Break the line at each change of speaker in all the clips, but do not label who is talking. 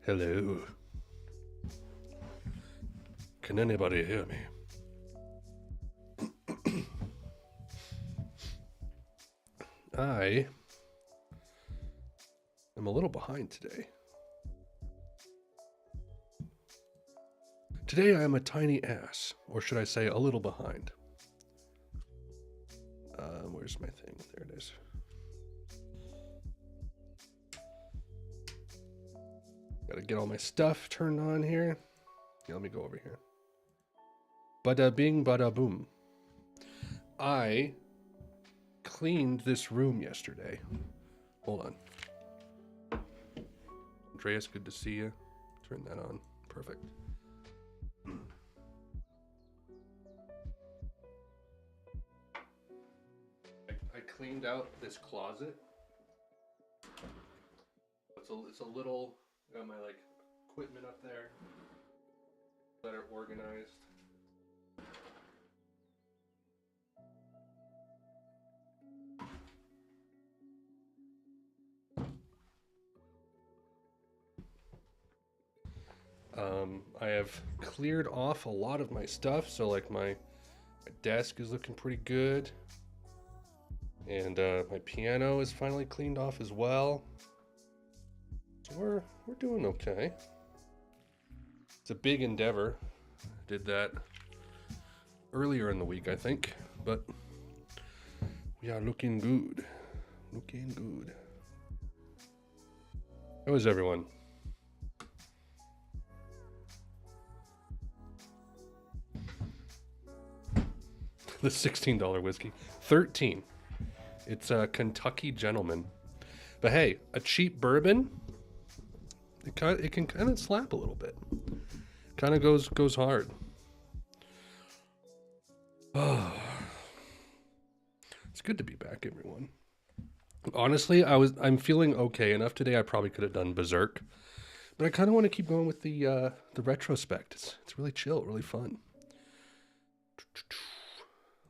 Hello. Can anybody hear me? I am a little behind today. Today I am a tiny ass, or should I say a little behind. Where's my thing? There it is. Gotta get all my stuff turned on here. Yeah, let me go over here. Bada bing, bada boom. I cleaned this room yesterday. Hold on. Andreas, good to see you. Turn that on. Perfect. I cleaned out this closet. It's a little, got my like equipment up there that are organized. I have cleared off a lot of my stuff, so like my desk is looking pretty good, and my piano is finally cleaned off as well. So we're doing okay. It's a big endeavor. Did that earlier in the week, I think, but we are looking good. Looking good. How is everyone? The $16 whiskey. 13. It's a Kentucky Gentleman. But hey, a cheap bourbon, it can kind of slap a little bit. Kind of goes hard. Oh. It's good to be back, everyone. Honestly, I'm feeling okay enough today. I probably could have done Berserk, but I kind of want to keep going with the retrospect. It's really chill, really fun.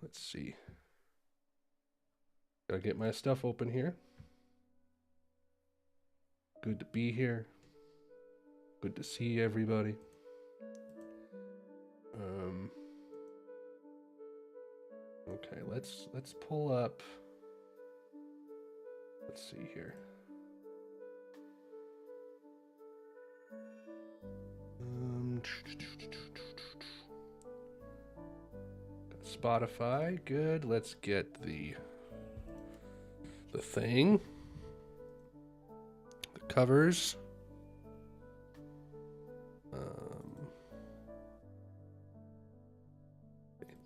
Let's see. Gotta get my stuff open here. Good to be here. Good to see everybody. Okay, let's pull up. Let's see here. Got Spotify, good. Let's get the thing. The covers.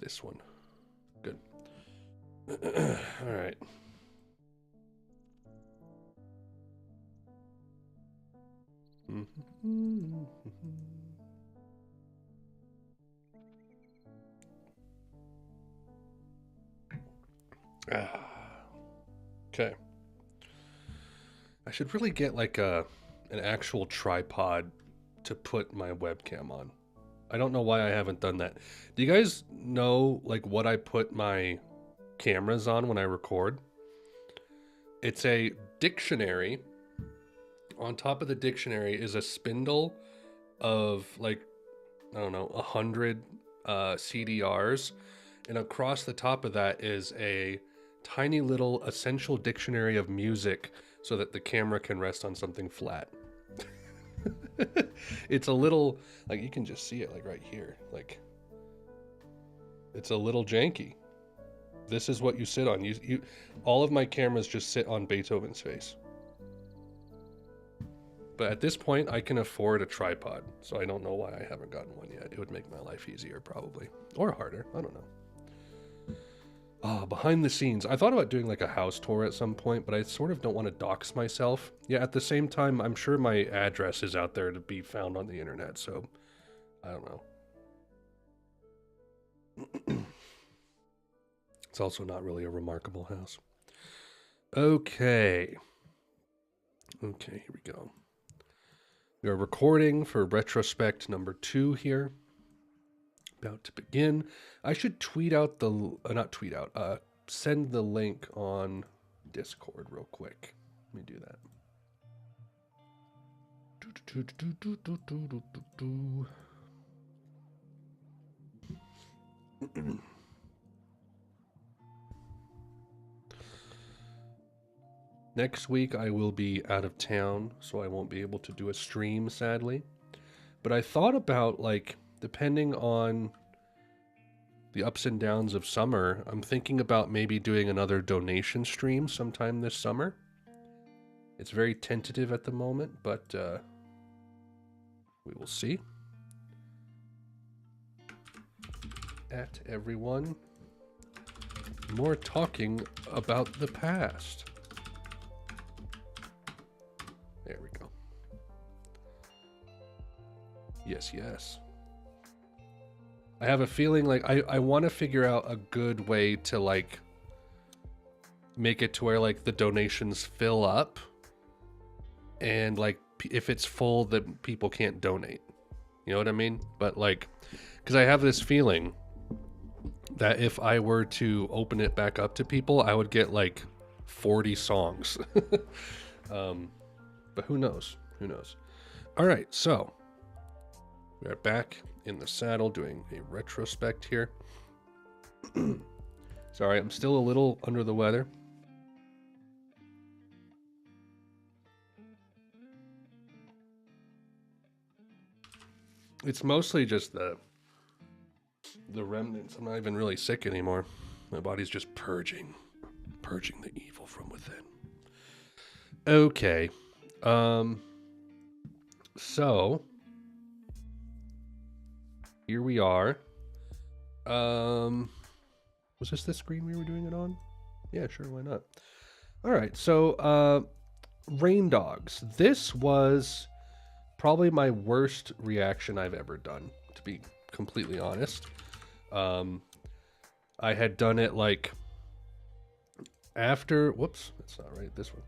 This one. Good. All right. Okay. I should really get like an actual tripod to put my webcam on. I don't know why I haven't done that. Do you guys know like what I put my cameras on when I record? It's a dictionary. On top of the dictionary is a spindle of like, I don't know, 100 CDRs. And across the top of that is a tiny little essential dictionary of music so that the camera can rest on something flat. It's a little, like you can just see it like right here. Like it's a little janky. This is what you sit on. You all of my cameras just sit on Beethoven's face. But at this point, I can afford a tripod, so I don't know why I haven't gotten one yet. It would make my life easier, probably. Or harder, I don't know. Oh, behind the scenes. I thought about doing like a house tour at some point, but I sort of don't want to dox myself. Yeah, at the same time, I'm sure my address is out there to be found on the internet, so I don't know. It's also not really a remarkable house. Okay. Okay, here we go. We are recording for Retrospect number 2 here. About to begin. I should tweet out send the link on Discord real quick. Let me do that. Next week I will be out of town, so I won't be able to do a stream, sadly. But I thought about, like, depending on the ups and downs of summer, I'm thinking about maybe doing another donation stream sometime this summer. It's very tentative at the moment, but we will see. At everyone. More talking about the past. There we go. Yes, yes. I have a feeling like I want to figure out a good way to like make it to where like the donations fill up and like if it's full that people can't donate. You know what I mean? But like, because I have this feeling that if I were to open it back up to people, I would get like 40 songs. But who knows? Who knows? All right, so we are back in the saddle doing a retrospect here. Sorry, I'm still a little under the weather. It's mostly just the remnants. I'm not even really sick anymore. My body's just purging the evil from within. Okay. So here we are. Was this the screen we were doing it on? Yeah, sure, why not? All right, so Rain Dogs. This was probably my worst reaction I've ever done, to be completely honest. I had done it like after, whoops, that's not right, this one.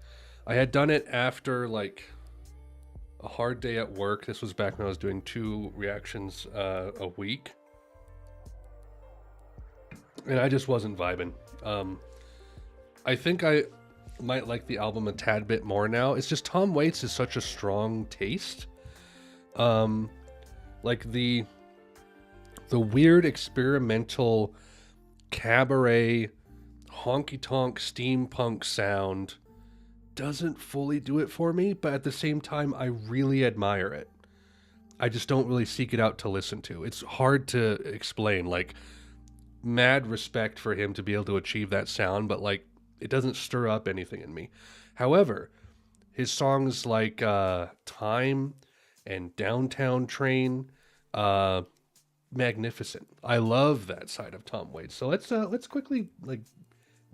I had done it after like a hard day at work. This was back when I was doing 2 reactions a week. And I just wasn't vibing. I think I might like the album a tad bit more now. It's just Tom Waits is such a strong taste. Like the weird experimental cabaret honky-tonk steampunk sound doesn't fully do it for me, but at the same time, I really admire it. I just don't really seek it out to listen to. It's hard to explain, like, mad respect for him to be able to achieve that sound, but, like, it doesn't stir up anything in me. However, his songs like Time and Downtown Train, magnificent. I love that side of Tom Waits. So let's quickly, like,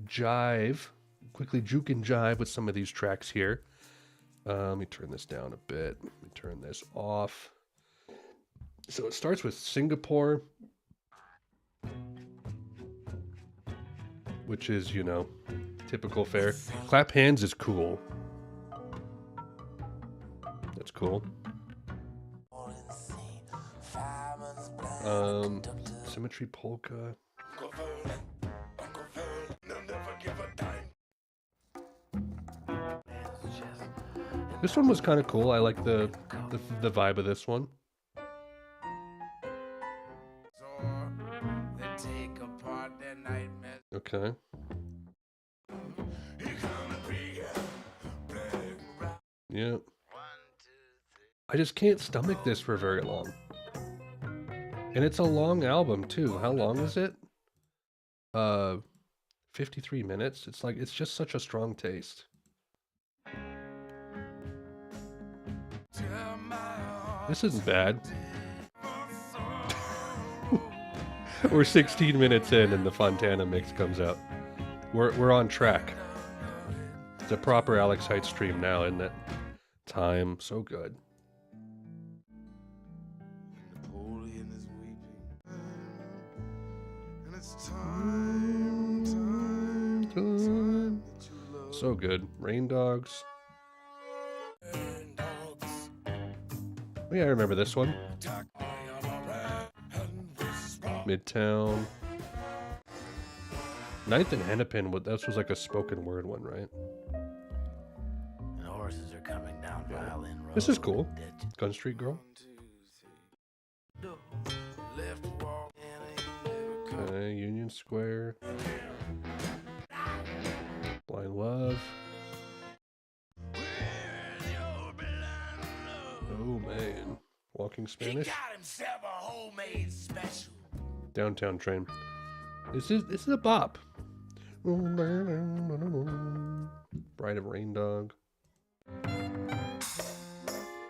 juke and jive with some of these tracks here. Let me turn this down a bit. Let me turn this off. So it starts with Singapore, which is, you know, typical fare. Clap Hands is cool. That's cool. Symmetry Polka. This one was kind of cool. I like the vibe of this one. Okay. Yeah. I just can't stomach this for very long. And it's a long album too. How long is it? 53 minutes. It's like, it's just such a strong taste. This isn't bad. We're 16 minutes in and the Fontana mix comes out. We're on track. It's a proper Alex Haitz stream now, isn't it? Time, so good. Time. So good. Rain Dogs. Oh, yeah, I remember this one. Midtown. Ninth and Hennepin, this was like a spoken word one, right?
And horses are coming down Violin Road.
This is cool. Gun Street Girl. Okay, Union Square. Blind Love. Oh man. Walking Spanish.
He got himself a homemade special.
Downtown Train. This is a bop. Bride of Rain Dog.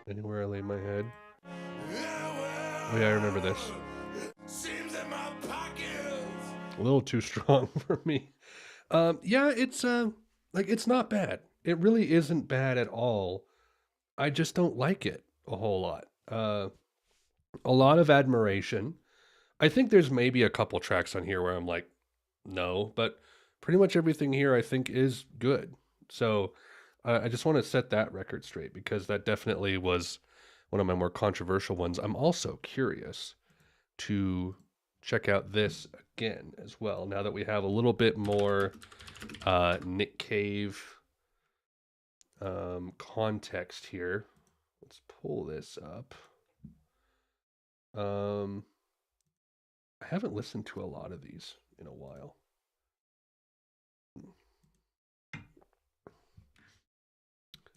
Anywhere I Lay My Head. Oh yeah, I remember this.
Seems in my pockets.
A little too strong for me. Yeah, it's like it's not bad. It really isn't bad at all. I just don't like it a whole lot. A lot of admiration. I think there's maybe a couple tracks on here where I'm like, no, but pretty much everything here I think is good. So I just want to set that record straight because that definitely was one of my more controversial ones. I'm also curious to check out this again as well, now that we have a little bit more Nick Cave context here. Let's pull this up. I haven't listened to a lot of these in a while.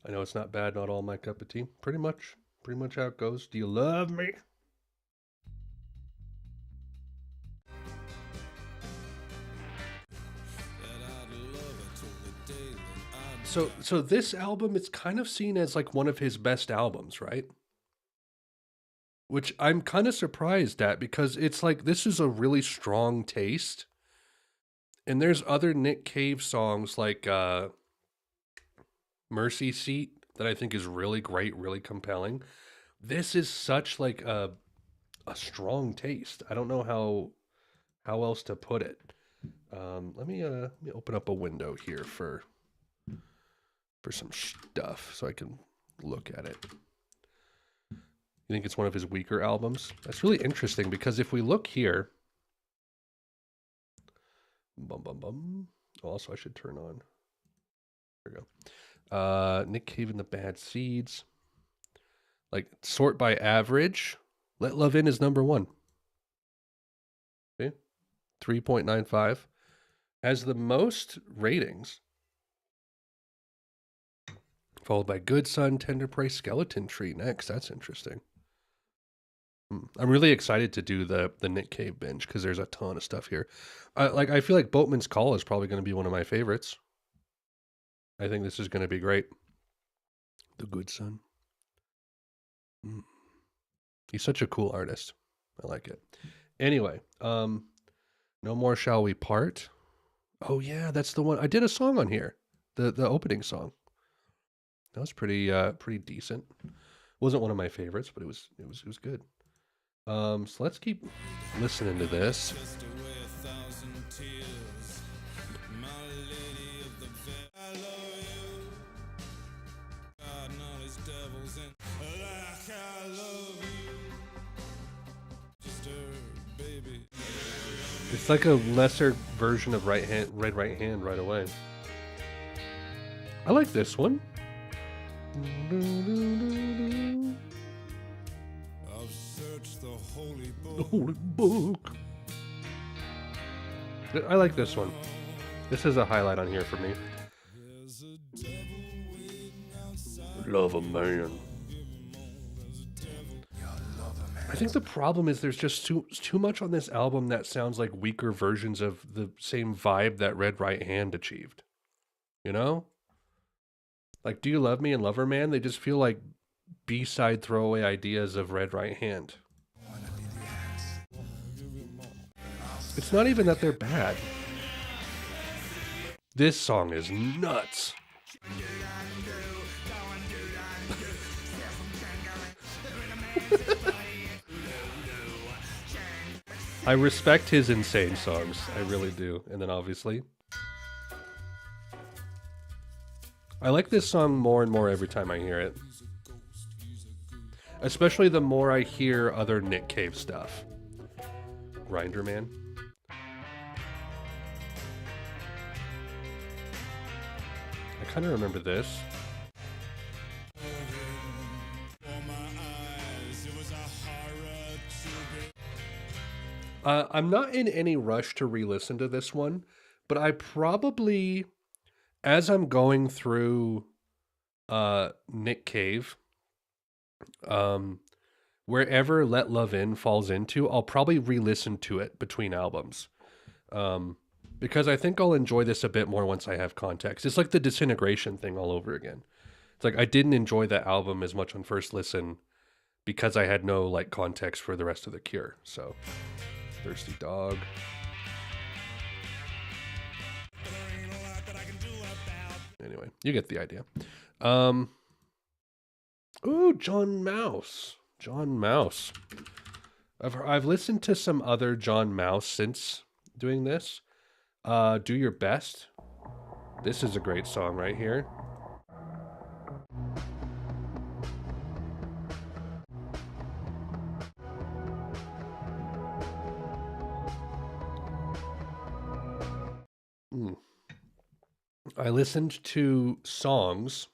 I know it's not bad, not all my cup of tea. Pretty much how it goes. Do you love me? So this album, it's kind of seen as like one of his best albums, right? Which I'm kind of surprised at because it's like this is a really strong taste. And there's other Nick Cave songs like Mercy Seat that I think is really great, really compelling. This is such like a strong taste. I don't know how else to put it. Let me open up a window here for some stuff so I can look at it. You think it's one of his weaker albums? That's really interesting because if we look here, also I should turn on. There we go. Nick Cave and the Bad Seeds. Like sort by average. Let Love In is number 1. Okay. 3.95. Has the most ratings. Followed by Good Son, Tender Prey, Skeleton Tree next. That's interesting. I'm really excited to do the Nick Cave binge because there's a ton of stuff here. I feel like Boatman's Call is probably going to be one of my favorites. I think this is going to be great. The Good Son. He's such a cool artist. I like it. Anyway, No More Shall We Part. Oh yeah, that's the one. I did a song on here. The opening song. That was pretty decent. Wasn't one of my favorites, but it was good. So let's keep listening to this. It's like a lesser version of Red Right Hand right away. I like this one.
I've searched the holy book.
The holy book. I like this one. This is a highlight on here for me. Love a man. I think the problem is there's just too much on this album that sounds like weaker versions of the same vibe that Red Right Hand achieved. You know? Like Do You Love Me and Lover Man, they just feel like B-side throwaway ideas of Red Right Hand. It's not even that they're bad. This song is nuts. I respect his insane songs. I really do. And then obviously, I like this song more and more every time I hear it. Especially the more I hear other Nick Cave stuff. Grinder Man. I kind of remember this. I'm not in any rush to re-listen to this one, but I probably, as I'm going through Nick Cave, um, wherever Let Love In falls into, I'll probably re-listen to it between albums. Um, because I think I'll enjoy this a bit more once I have context. It's like the Disintegration thing all over again. It's like I didn't enjoy that album as much on first listen because I had no like context for the rest of The Cure. So, Thirsty Dog. Anyway, you get the idea. Ooh, John Mouse. John Mouse. I've listened to some other John Mouse since doing this. Do Your Best. This is a great song right here. I listened to songs.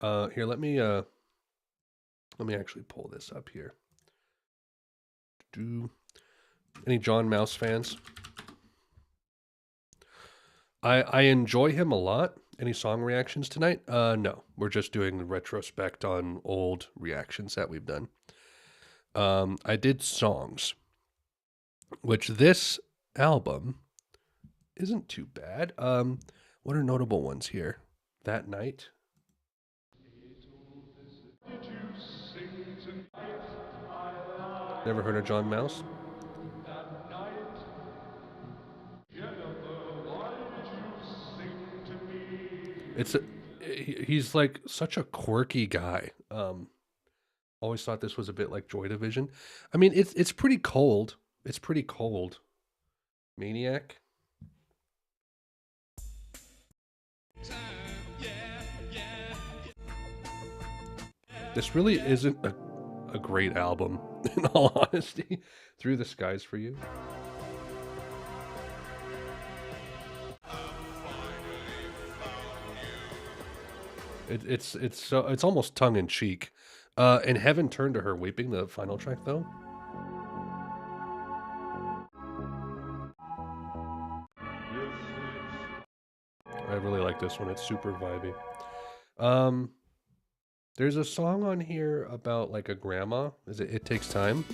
Here, let me actually pull this up here. Any John Mouse fans? I enjoy him a lot. Any song reactions tonight? No. We're just doing the retrospect on old reactions that we've done. I did songs, which this album isn't too bad. What are notable ones here? That Night. Never heard of John Mouse? He's like such a quirky guy. Always thought this was a bit like Joy Division. I mean, it's pretty cold. It's pretty cold. Maniac. This really isn't a great album, in all honesty. Through the Skies for You. It's almost tongue in cheek. And Heaven Turned to Her Weeping, the final track though. I really like this one. It's super vibey. There's a song on here about like a grandma. Is it It Takes Time?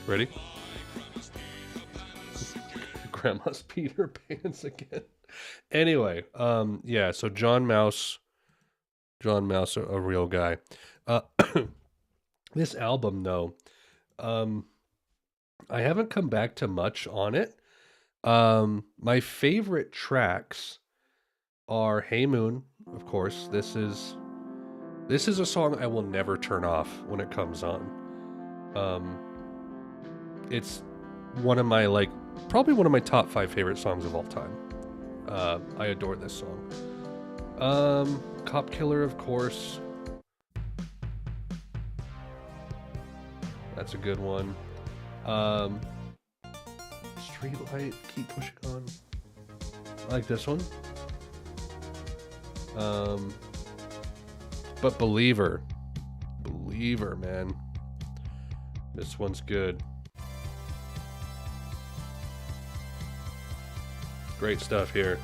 Ready? Grandma's Peter Pans again. Anyway, yeah, so John Mouse, a real guy. This album though, I haven't come back to much on it. My favorite tracks are Hey Moon, of course. This is a song I will never turn off when it comes on. It's one of my probably one of my top 5 favorite songs of all time. I adore this song. Cop Killer, of course. That's a good one. Streetlight, Keep Pushing On. I like this one. But Believer, man. This one's good. Great stuff here.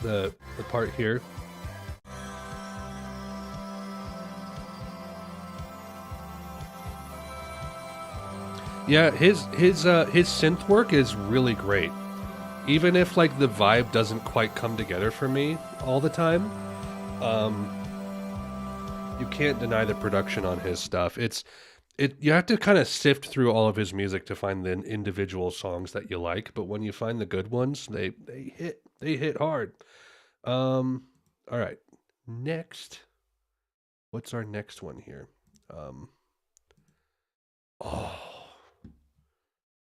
The part here. Yeah, his synth work is really great. Even if like the vibe doesn't quite come together for me all the time, you can't deny the production on his stuff. You have to kind of sift through all of his music to find the individual songs that you like, but when you find the good ones, they hit hard. All right. Next. What's our next one here?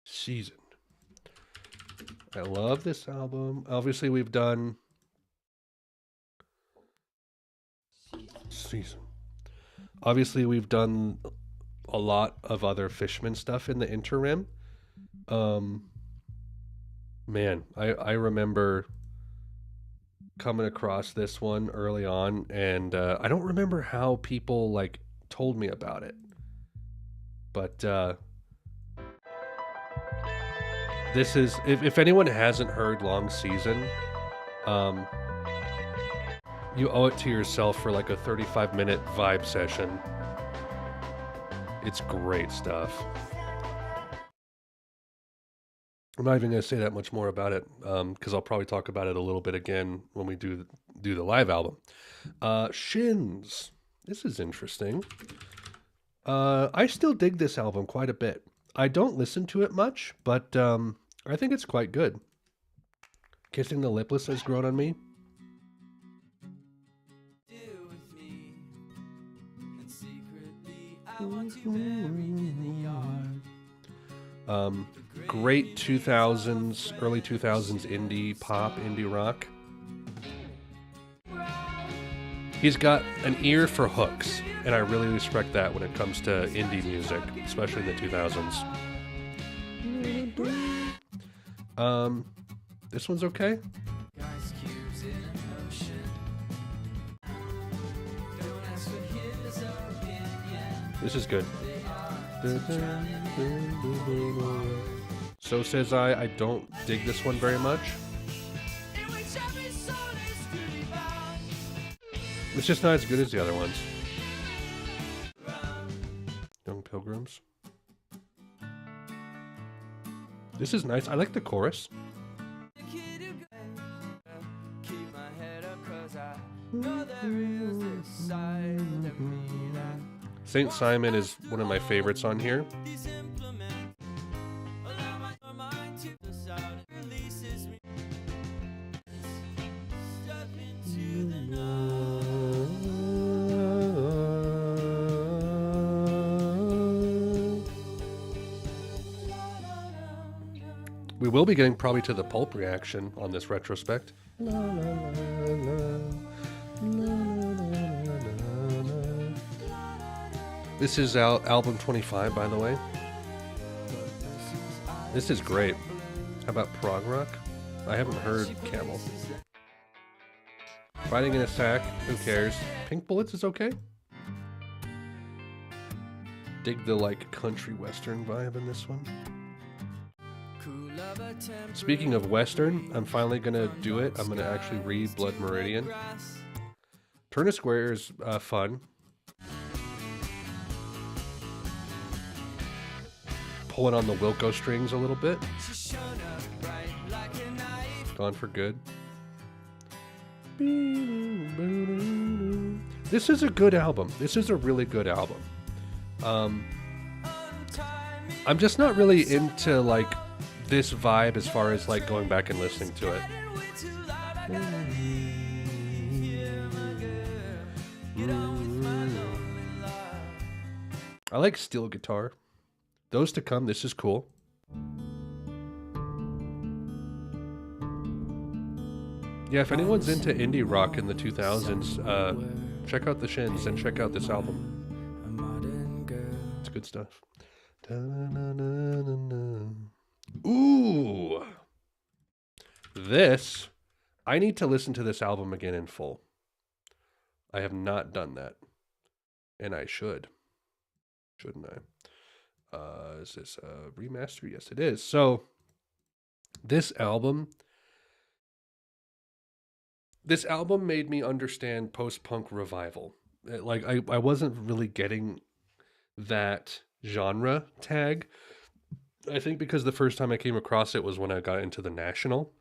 Season. I love this album. Obviously, we've done Season. Obviously, we've done a lot of other Fishman stuff in the interim. Man, I remember coming across this one early on, and I don't remember how people like told me about it, but this is if anyone hasn't heard Long Season, um, you owe it to yourself for like a 35-minute vibe session. It's great stuff. I'm not even going to say that much more about it because I'll probably talk about it a little bit again when we do the live album. Shins. This is interesting. I still dig this album quite a bit. I don't listen to it much, but I think it's quite good. Kissing the Lipless has grown on me. Great 2000s, early 2000s indie pop, indie rock. He's got an ear for hooks, and I really respect that when it comes to indie music, especially in the 2000s. This one's okay. This is good. So Says I don't dig this one very much. It's just not as good as the other ones. Young Pilgrims. This is nice. I like the chorus. Saint Simon is one of my favorites on here. We will be getting probably to the pulp reaction on this retrospect. This is album 25, by the way. This is great. How about prog rock? I haven't heard Camel. Fighting in a Sack, who cares? Pink Bullets is okay. Dig the like country western vibe in this one. Speaking of western, I'm finally gonna do it. I'm gonna actually read Blood Meridian. Turner Square is fun. Pulling on the Wilco strings a little bit. Gone for Good. This is a good album. This is a really good album. I'm just not really into like this vibe as far as like going back and listening to it. I like steel guitar. Those to Come, this is cool. Yeah, if anyone's into indie rock in the 2000s, check out the Shins and check out this album. It's good stuff. Ooh! This, I need to listen to this album again in full. I have not done that. And I should. Shouldn't I? Is this a remaster? Yes, it is. So, this album made me understand post-punk revival. Like, I wasn't really getting that genre tag. I think because the first time I came across it was when I got into the National.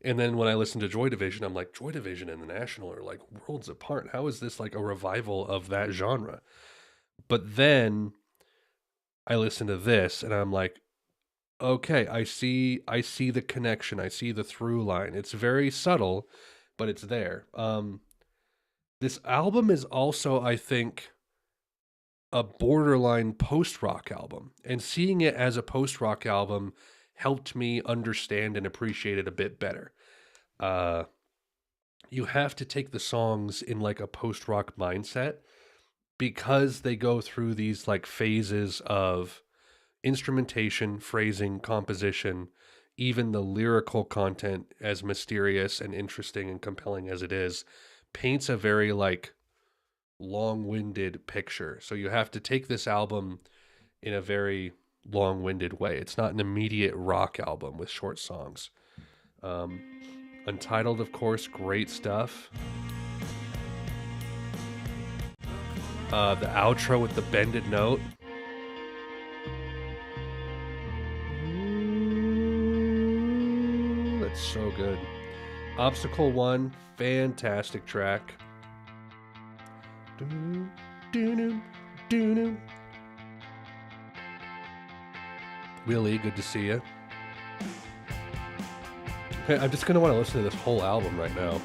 And then when I listened to Joy Division, I'm like, Joy Division and the National are like worlds apart. How is this like a revival of that genre? But then I listen to this and I'm like, okay, I see the connection. I see the through line. It's very subtle, but it's there. This album is also, I think, a borderline post-rock album. And seeing it as a post-rock album helped me understand and appreciate it a bit better. You have to take the songs in like a post-rock mindset because they go through these like phases of instrumentation, phrasing, composition, even the lyrical content, as mysterious and interesting and compelling as it is, paints a very like long-winded picture. So you have to take this album in a very long-winded way. It's not an immediate rock album with short songs. Untitled, of course, great stuff. The outro with the bended note. That's so good. Obstacle 1, fantastic track. Willie, good to see you. Okay, I'm just going to want to listen to this whole album right now.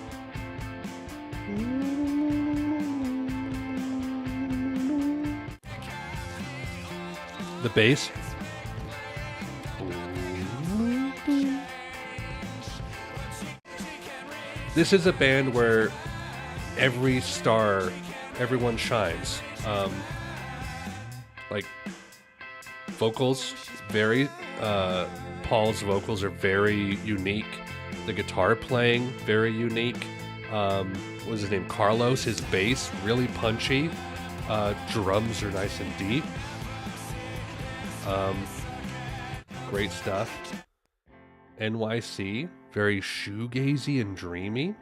The bass. This is a band where everyone shines. Like vocals, Paul's vocals are very unique. The guitar playing, very unique. What was his name? Carlos, his bass, really punchy. Drums are nice and deep. Great stuff. NYC, very shoegazy and dreamy.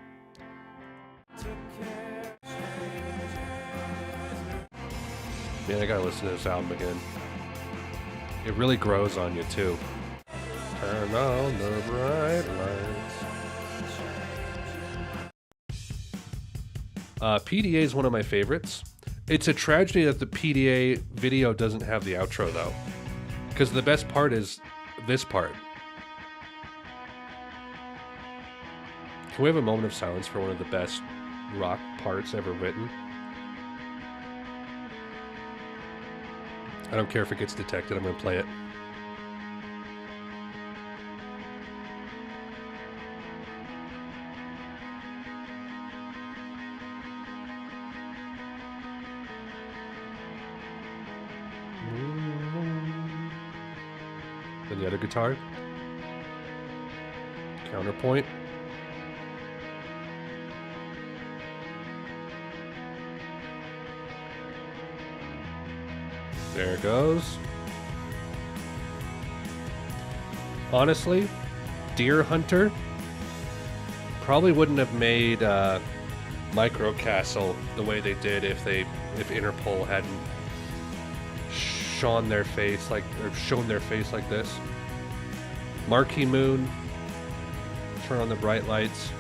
Man, I gotta listen to this album again. It really grows on you too. Turn on the bright lights. PDA is one of my favorites. It's a tragedy that the PDA video doesn't have the outro though, because the best part is this part. Can we have a moment of silence for one of the best rock parts ever written? I don't care if it gets detected, I'm going to play it. Then the other guitar. Counterpoint. There it goes. Honestly, Deer Hunter probably wouldn't have made Micro Castle the way they did if Interpol hadn't shown their face like this. Marquee Moon, turn on the bright lights.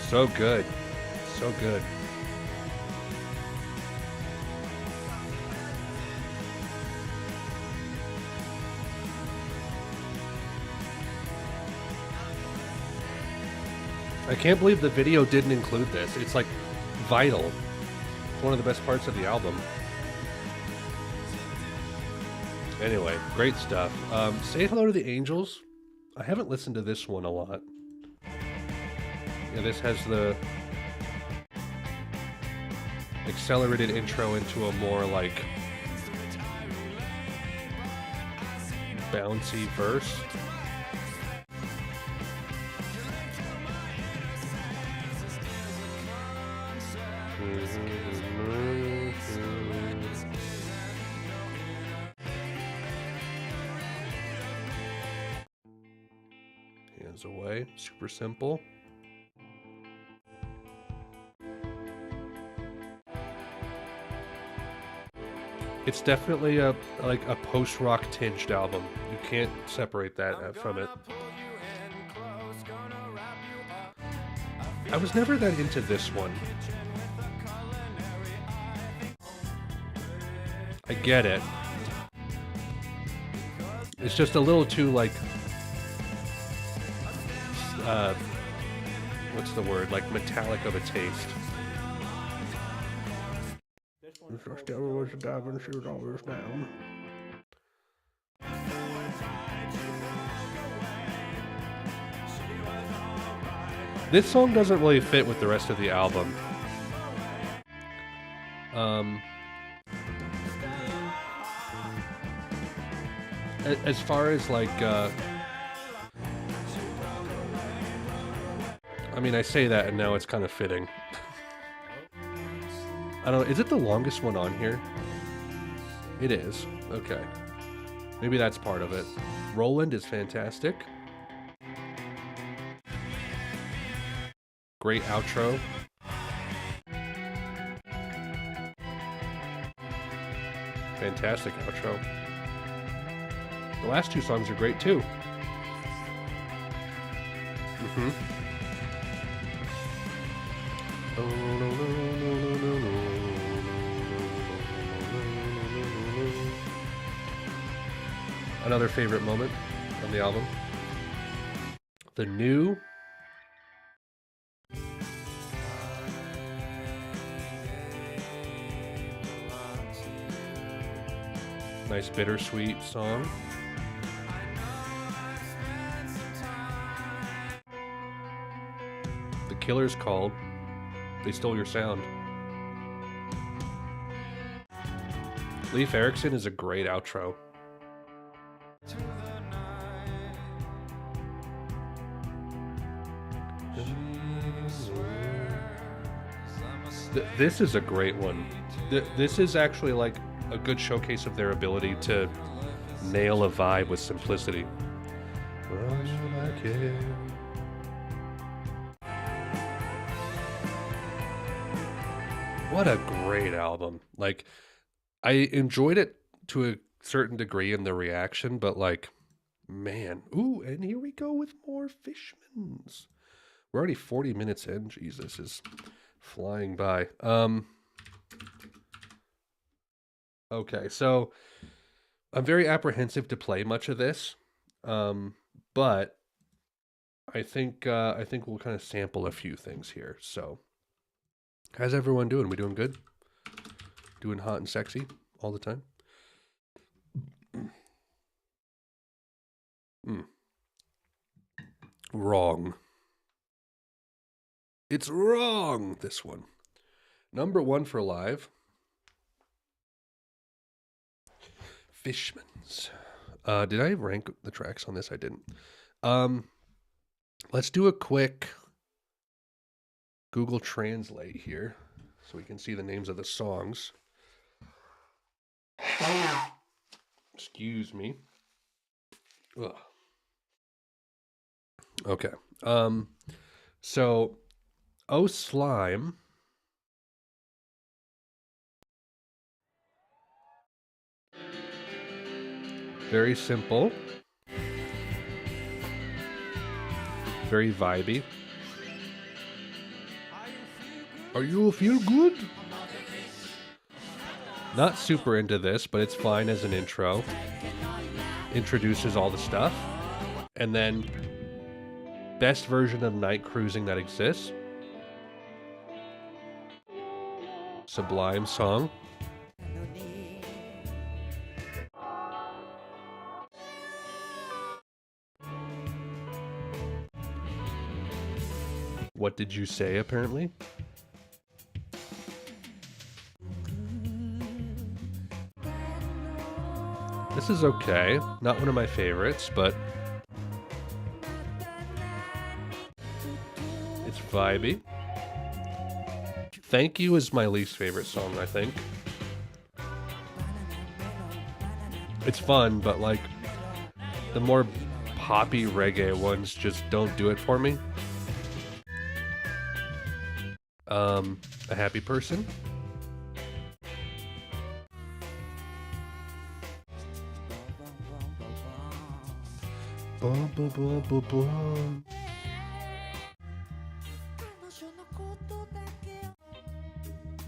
So good. So good. I can't believe the video didn't include this. It's like vital. It's one of the best parts of the album. Anyway, great stuff. Say Hello to the Angels. I haven't listened to this one a lot. Yeah, this has the accelerated intro into a more like bouncy verse. Hands away, super simple. It's definitely a post-rock tinged album. You can't separate that from it. I was never that into this one. I get it. It's just a little too like what's the word? Like metallic of a taste. This song doesn't really fit with the rest of the album. as far as like, I mean, I say that and now it's kind of fitting. I don't know, is it the longest one on here? It is. Okay. Maybe that's part of it. Roland is fantastic. Great outro. Fantastic outro. The last two songs are great too. Another favorite moment on the album. The new. Nice bittersweet song. The Killers called. They stole your sound. Leif Erikson is a great outro. This is a great one. This is actually like a good showcase of their ability to nail a vibe with simplicity. What a great album. Like, I enjoyed it to a certain degree in the reaction, but like, man. Ooh, and here we go with more Fishmans. We're already 40 minutes in. Jesus, is flying by. Okay, so I'm very apprehensive to play much of this, but I think we'll kind of sample a few things here. So, how's everyone doing? We doing good? Doing hot and sexy all the time? Wrong. It's wrong, this one. Number 1 for live. Fishmans. Did I rank the tracks on this? I didn't. Let's do a quick Google Translate here so we can see the names of the songs. Excuse me. Ugh. Okay. So, Oh Slime. Very simple. Very vibey. Are you feel good? Not super into this, but it's fine as an intro. Introduces all the stuff. And then, best version of night cruising that exists. Sublime song. What did you say, apparently? This is okay. Not one of my favorites, but it's vibey. Thank You is my least favorite song, I think. It's fun, but like the more poppy reggae ones just don't do it for me. A Happy Person.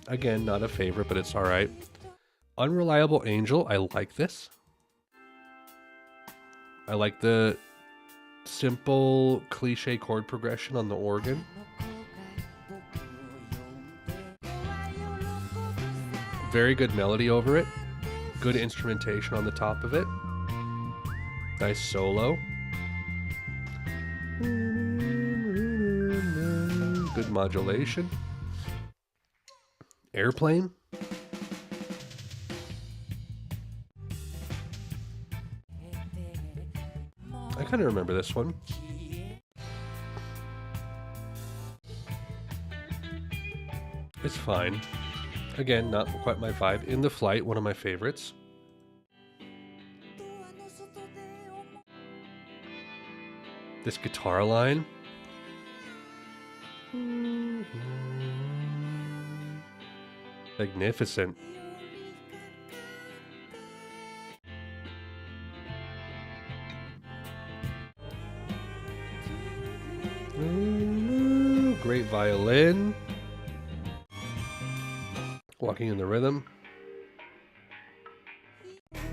Again, not a favorite, but it's alright. Unreliable Angel, I like this. I like the simple cliche chord progression on the organ. Very good melody over it. Good instrumentation on the top of it. Nice solo. Good modulation. Airplane. kind of remember this one. It's fine. Again, not quite my vibe. In the Flight, one of my favorites. This guitar line. Magnificent. Great violin. Walking in the rhythm.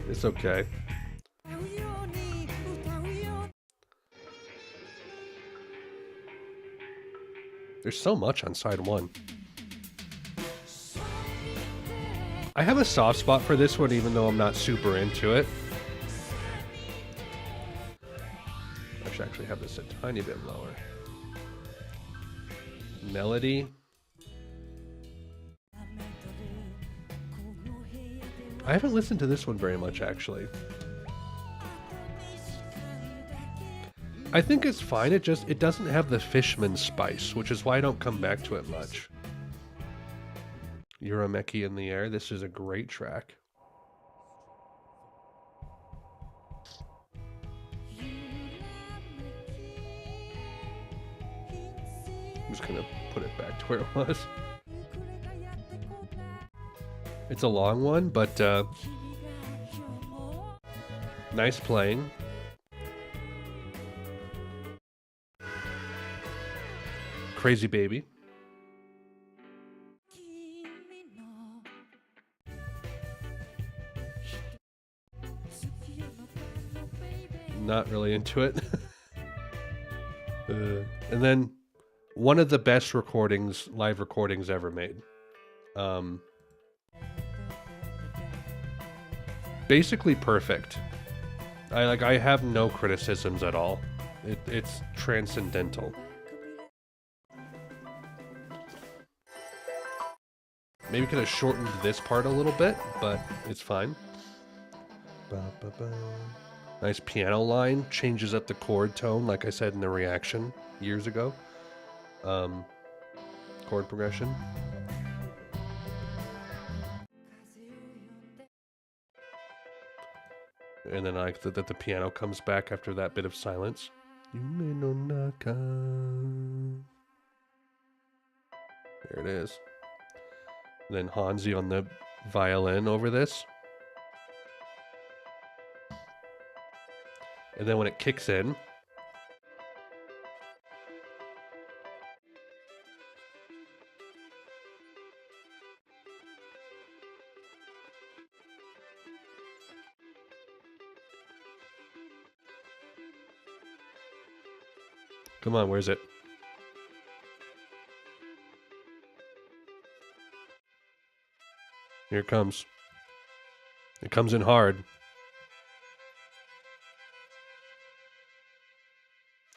It's okay. There's so much on side one. I have a soft spot for this one, even though I'm not super into it. I should actually have this a tiny bit lower. Melody. I haven't listened to this one very much, actually. I think it's fine, it doesn't have the Fishman spice, which is why I don't come back to it much. Urameki in the Air, this is a great track. I'm just gonna put it back to where it was. It's a long one, but nice playing. Crazy Baby. Not really into it. And then one of the best recordings, live recordings ever made. Basically perfect. I have no criticisms at all. It's transcendental. Maybe could have shortened this part a little bit, but it's fine. Nice piano line, changes up the chord tone, like I said in the reaction years ago. Chord progression. And then I like that the piano comes back after that bit of silence. Yume no naka. There it is. And then Hanzi on the violin over this. And then when it kicks in, come on, where's it? Here it comes. It comes in hard.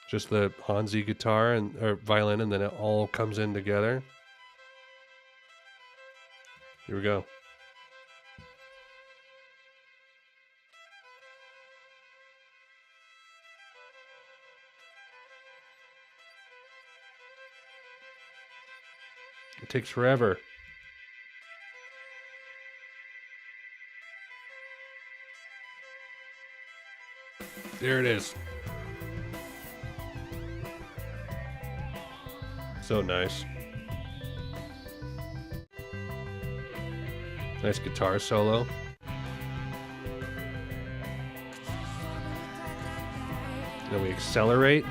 Just the Hanzi guitar or violin, and then it all comes in together. Here we go. It takes forever. There it is. So nice. Nice guitar solo. Then we accelerate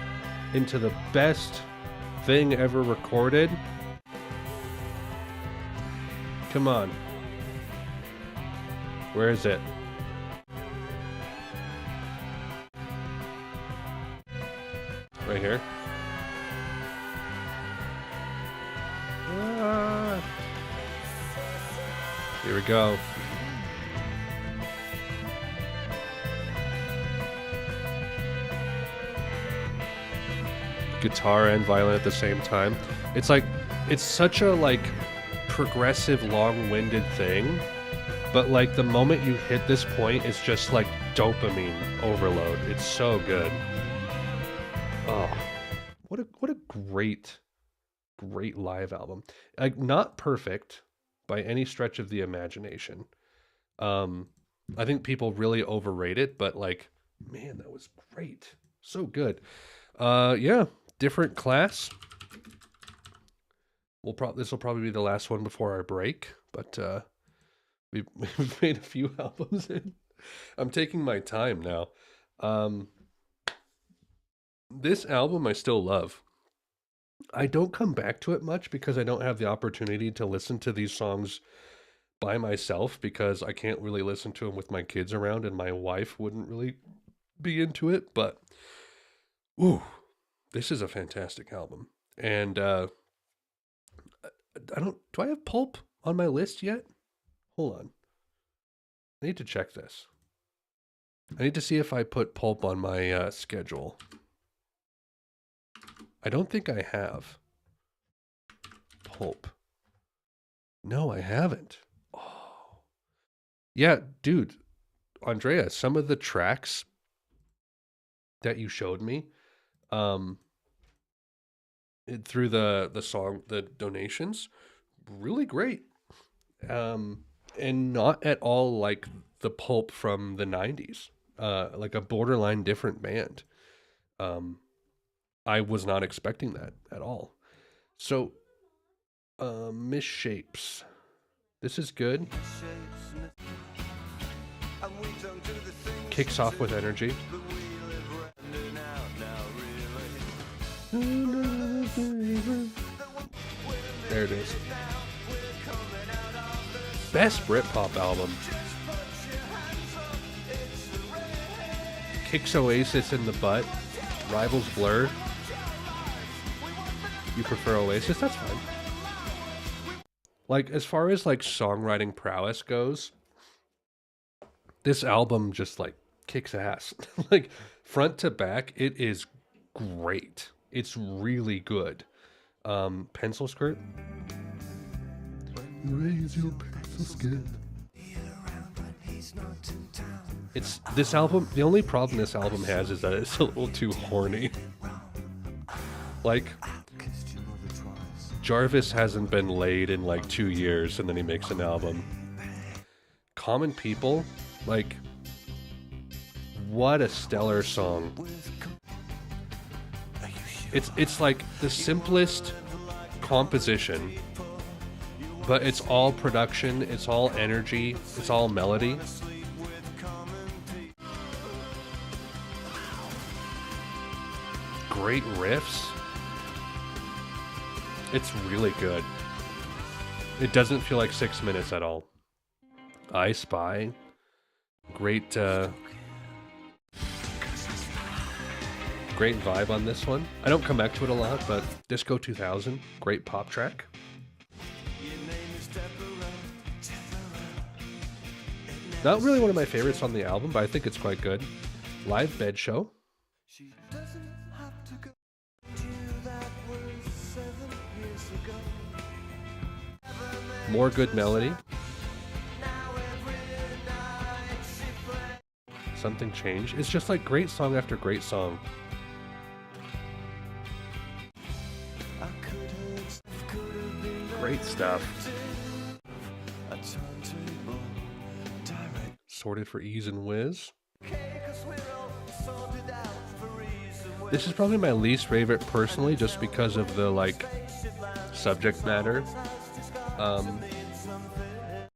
into the best thing ever recorded. Come on. Where is it? Right here. Ah. Here we go. Guitar and violin at the same time. It's like, it's such a like progressive, long-winded thing, but like the moment you hit this point, it's just like dopamine overload. It's so good. Oh, what a great live album. Like, not perfect by any stretch of the imagination. Um, I think people really overrate it, but like, man, that was great. So good. Yeah, different class. This will probably be the last one before our break, but we've made a few albums in. I'm taking my time now. Um, this album I still love. I don't come back to it much because I don't have the opportunity to listen to these songs by myself because I can't really listen to them with my kids around and my wife wouldn't really be into it. But, ooh, this is a fantastic album. And do I have Pulp on my list yet? Hold on. I need to check this. I need to see if I put Pulp on my schedule. I don't think I have. Pulp. No, I haven't. Oh. Yeah, dude. Andrea, some of the tracks that you showed me through the song, the donations, really great. And not at all like the Pulp from the 90s. Like a borderline different band. I was not expecting that at all. So, Misshapes. This is good. Kicks off with energy. There it is. Best Britpop album. Kicks Oasis in the butt. Rivals Blur. You prefer Oasis? That's fine. Like, as far as like songwriting prowess goes, this album just like kicks ass. Like, front to back, it is great. It's really good. Pencil Skirt. Raise your pencil skirt. It's this album. The only problem this album has is that it's a little too horny. Like, Jarvis hasn't been laid in like 2 years, and then he makes an album. Common People, like, what a stellar song. It's like the simplest composition, but it's all production, it's all energy, it's all melody. Great riffs. It's really good. It doesn't feel like 6 minutes at all. I Spy. Great great vibe on this one. I don't come back to it a lot, but Disco 2000, great pop track. Not really one of my favorites on the album, but I think it's quite good. Live Bed Show. More Good Melody. Something Changed. It's just like great song after great song. Great stuff. Sorted for Ease and Whiz. This is probably my least favorite personally, just because of the like subject matter.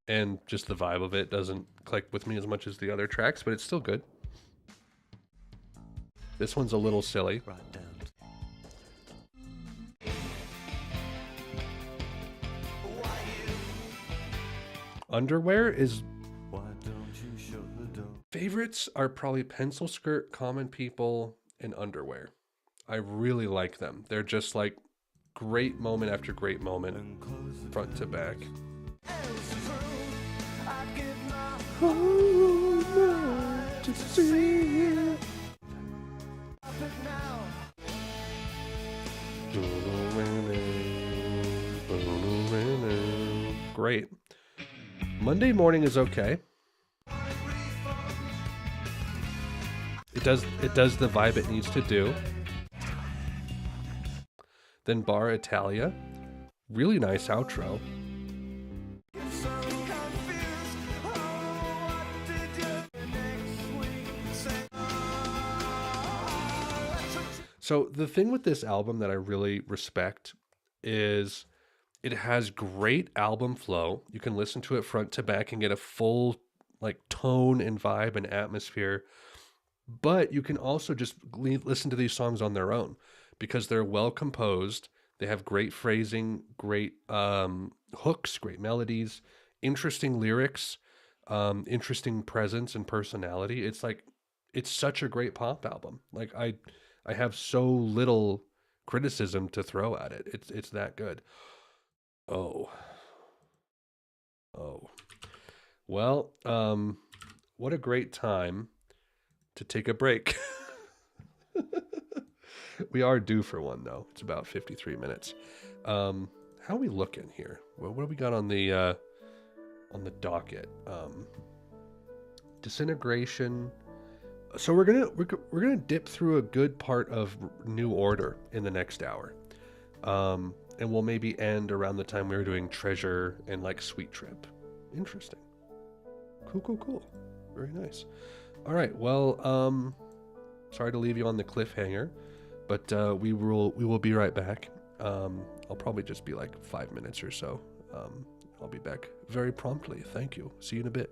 And just the vibe of it doesn't click with me as much as the other tracks, but it's still good. This one's a little silly. Underwear is... Favorites are probably Pencil Skirt, Common People, and Underwear. I really like them. They're just like great moment after great moment, front to back. Great. Monday Morning is okay. It does the vibe it needs to do. then Bar Italia. Really nice outro. So the thing with this album that I really respect is it has great album flow. You can listen to it front to back and get a full like tone and vibe and atmosphere. But you can also just listen to these songs on their own because they're well composed. They have great phrasing, great hooks, great melodies, interesting lyrics, interesting presence and personality. It's like it's such a great pop album. Like I have so little criticism to throw at it. It's that good. Oh. Oh. Well, what a great time to take a break. We are due for one though. It's about 53 minutes. How are we looking here? What do we got on the docket? Disintegration. So we're gonna dip through a good part of New Order in the next hour, and we'll maybe end around the time we were doing Treasure and like Sweet Trip. Interesting. Cool. Very nice. All right. Well, sorry to leave you on the cliffhanger, but we will be right back. I'll probably just be like 5 minutes or so. I'll be back very promptly. Thank you. See you in a bit.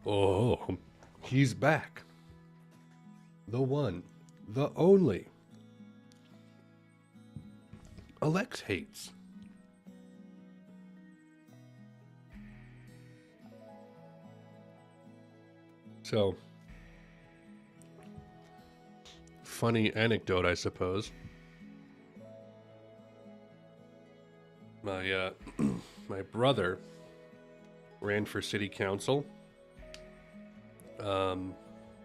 Oh, he's back. The one, the only. Alex Haitz. So, funny anecdote, I suppose. My my brother ran for city council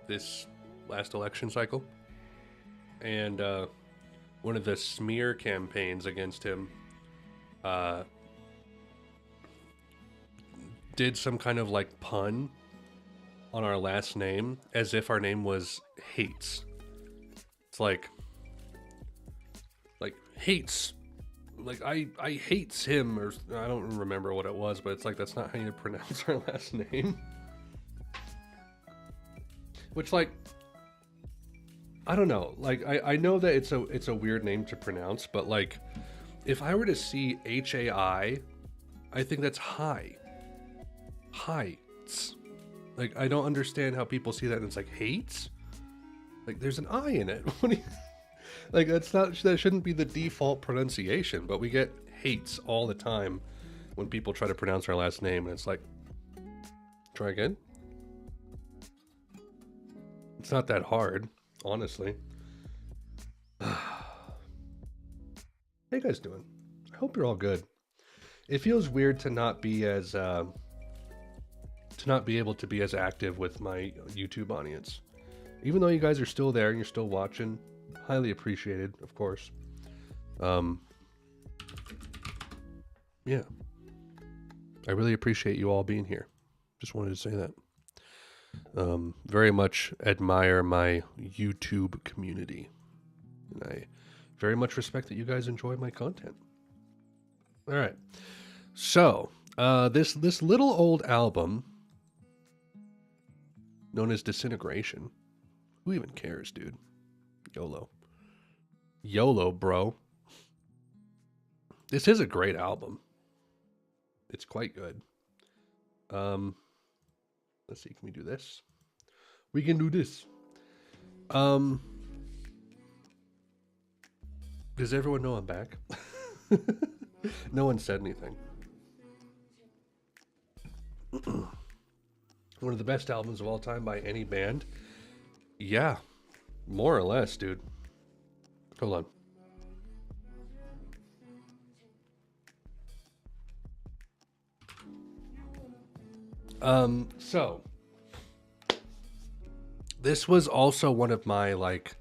this last election cycle, and one of the smear campaigns against him did some kind of like pun on our last name as if our name was Haitz. It's like Haitz. Like I hates him, or I don't remember what it was, but it's like that's not how you pronounce our last name. Which, like, I don't know. Like I know that it's a weird name to pronounce, but like if I were to see HAI, I think that's high. Heights. Like I don't understand how people see that and it's like Hates? Like there's an I in it. What do you like that shouldn't be the default pronunciation, but we get hates all the time when people try to pronounce our last name, and it's like, try again. It's not that hard, honestly. How you guys doing? I hope you're all good. It feels weird to not be as to not be able to be as active with my YouTube audience, even though you guys are still there and you're still watching. Highly appreciated, of course. Yeah. I really appreciate you all being here. Just wanted to say that. Very much admire my YouTube community. And I very much respect that you guys enjoy my content. All right. So, this little old album known as Disintegration. Who even cares, dude? YOLO, bro. This is a great album. It's quite good. Let's see, can we do this? We can do this. Does everyone know I'm back? No one said anything. One of the best albums of all time by any band. Yeah, more or less, dude. Hold on. So this was also one of my like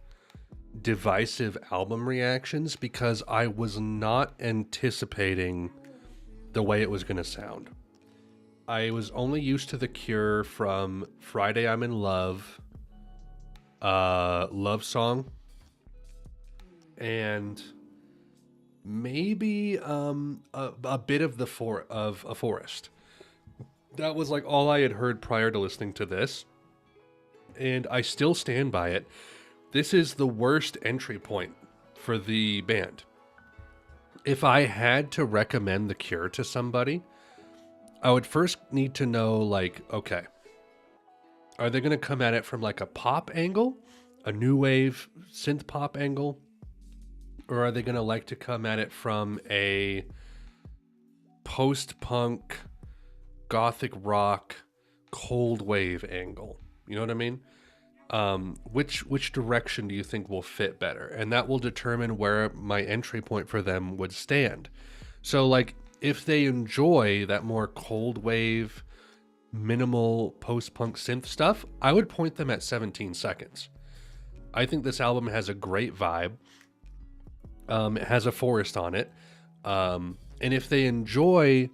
divisive album reactions because I was not anticipating the way it was going to sound. I was only used to The Cure from Friday I'm in Love, Love Song, and maybe a bit of A Forest. That was like all I had heard prior to listening to this, and I still stand by it. This is the worst entry point for the band. If I had to recommend The Cure to somebody, I would first need to know, like, okay, are they going to come at it from like a pop angle, a new wave synth pop angle, or are they going to like to come at it from a post-punk, gothic rock, cold wave angle? You know what I mean? Which direction do you think will fit better? And that will determine where my entry point for them would stand. So like if they enjoy that more cold wave, minimal post-punk synth stuff, I would point them at 17 Seconds. I think this album has a great vibe. It has A Forest on it. And if they enjoy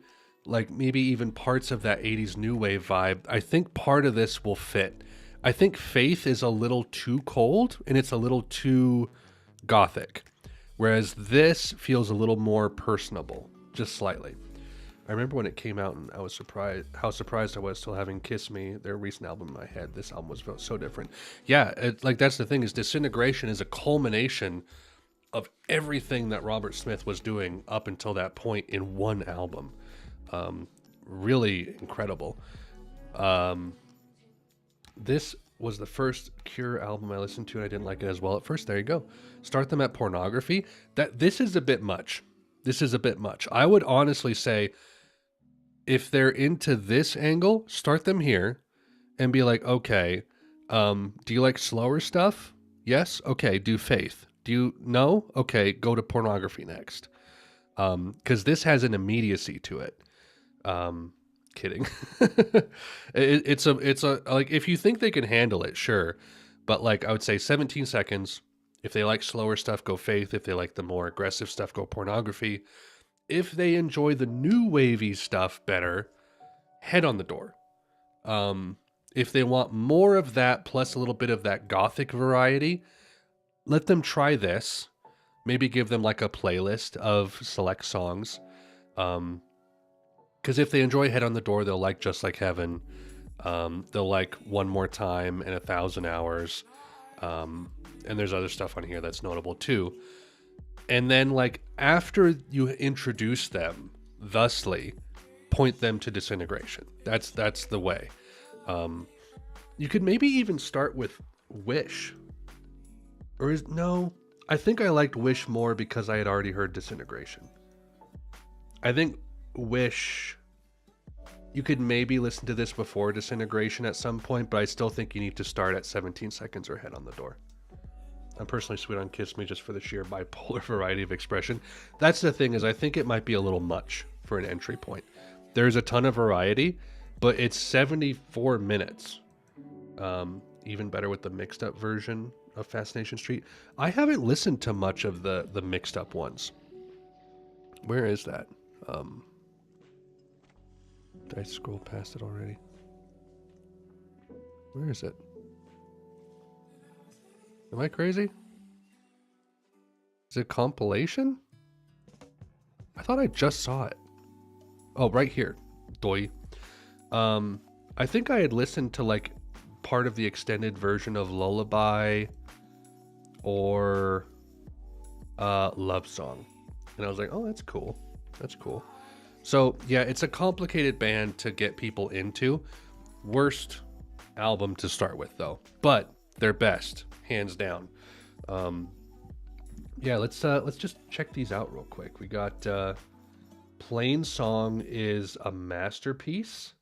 like maybe even parts of that 80s new wave vibe, I think part of this will fit. I think Faith is a little too cold and it's a little too gothic, whereas this feels a little more personable, just slightly. I remember when it came out and I was surprised how surprised I was still having Kiss Me, their recent album, in my head. This album was so different. Yeah, like that's the thing, is Disintegration is a culmination of everything that Robert Smith was doing up until that point in one album. Really incredible. This was the first Cure album I listened to, and I didn't like it as well at first. There you go. Start them at Pornography. This is a bit much. This is a bit much. I would honestly say, if they're into this angle, start them here and be like, okay, do you like slower stuff? Yes? Okay, do Faith. Do you no? Okay, go to Pornography next. Because this has an immediacy to it. Kidding. It's a like, if you think they can handle it, sure. But like, I would say 17 seconds. If they like slower stuff, go Faith. If they like the more aggressive stuff, go Pornography. If they enjoy the new wavy stuff better, Head on the Door. If they want more of that plus a little bit of that gothic variety, let them try this. Maybe give them like a playlist of select songs. Because if they enjoy Head on the Door, they'll like Just Like Heaven. They'll like One More Time and 1,000 Hours. And there's other stuff on here that's notable too. And then like after you introduce them thusly, point them to Disintegration. That's the way. You could maybe even start with Wish. No, I think I liked Wish more because I had already heard Disintegration. I think Wish, you could maybe listen to this before Disintegration at some point, but I still think you need to start at 17 seconds or Head on the Door. I'm personally sweet on Kiss Me just for the sheer bipolar variety of expression. That's the thing, is I think it might be a little much for an entry point. There's a ton of variety, but it's 74 minutes. Even better with the mixed up version of Fascination Street. I haven't listened to much of the mixed up ones. Where is that? Did I scroll past it already? Where is it? Am I crazy? Is it compilation? I thought I just saw it. Oh, right here. Doi. I think I had listened to like part of the extended version of Lullaby or Love Song. And I was like, oh, that's cool. That's cool. So yeah, it's a complicated band to get people into. Worst album to start with though, but their best, hands down. Yeah, let's just check these out real quick. We got Plain Song is a masterpiece.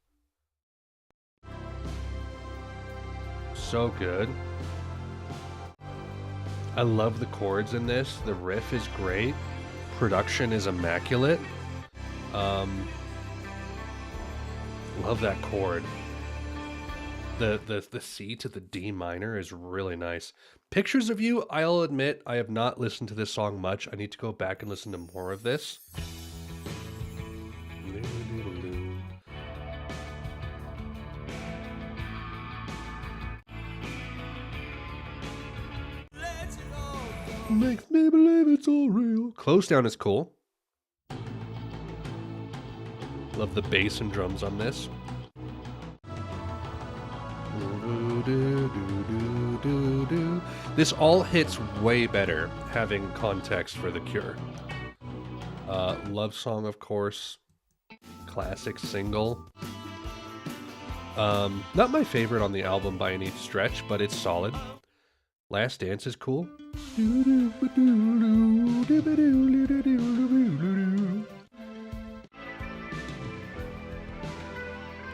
So good. I love the chords in this. The riff is great. Production is immaculate. Love that chord. The C to the D minor is really nice. Pictures of You, I'll admit, I have not listened to this song much. I need to go back and listen to more of this. Makes me believe it's all real. Close Down is cool. Love the bass and drums on this. This all hits way better having context for The Cure. Love Song, of course. Classic single. Not my favorite on the album by any stretch, but it's solid. Last Dance is cool.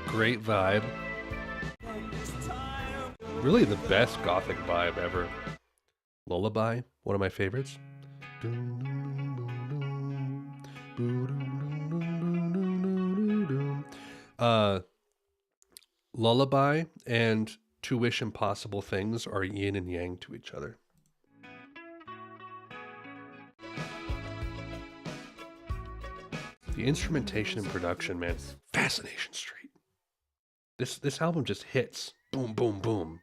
Great vibe. Really the best gothic vibe ever. Lullaby, one of my favorites. Lullaby and To Wish Impossible Things are yin and yang to each other. The instrumentation and production, man. Fascination Street. This album just hits. Boom, boom, boom.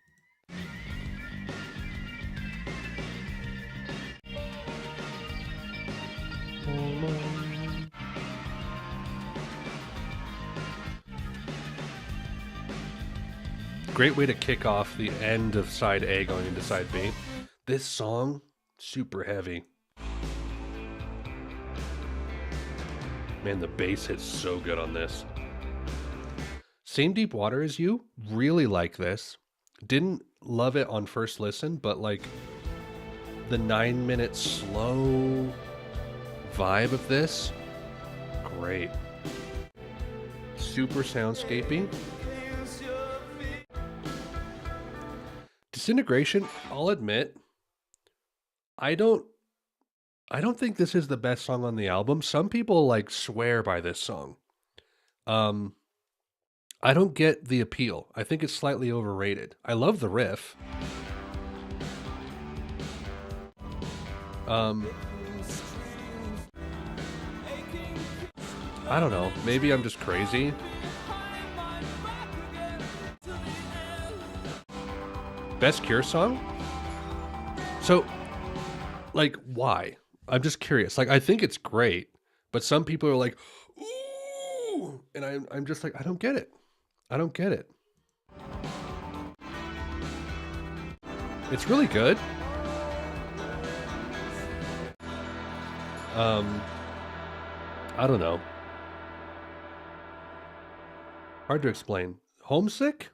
Great way to kick off the end of side A going into side B. This song, super heavy. Man, the bass hits so good on this. Same Deep Water as You, really like this. Didn't love it on first listen, but like the 9-minute slow vibe of this, great. Super soundscapey. Disintegration, I'll admit, I don't think this is the best song on the album. Some people like swear by this song. I don't get the appeal. I think it's slightly overrated. I love the riff. I don't know. Maybe I'm just crazy. Best Cure song? So, like, why? I'm just curious. Like, I think it's great, but some people are like, ooh, and I'm just like, I don't get it. I don't get it. It's really good. I don't know. Hard to explain. Homesick?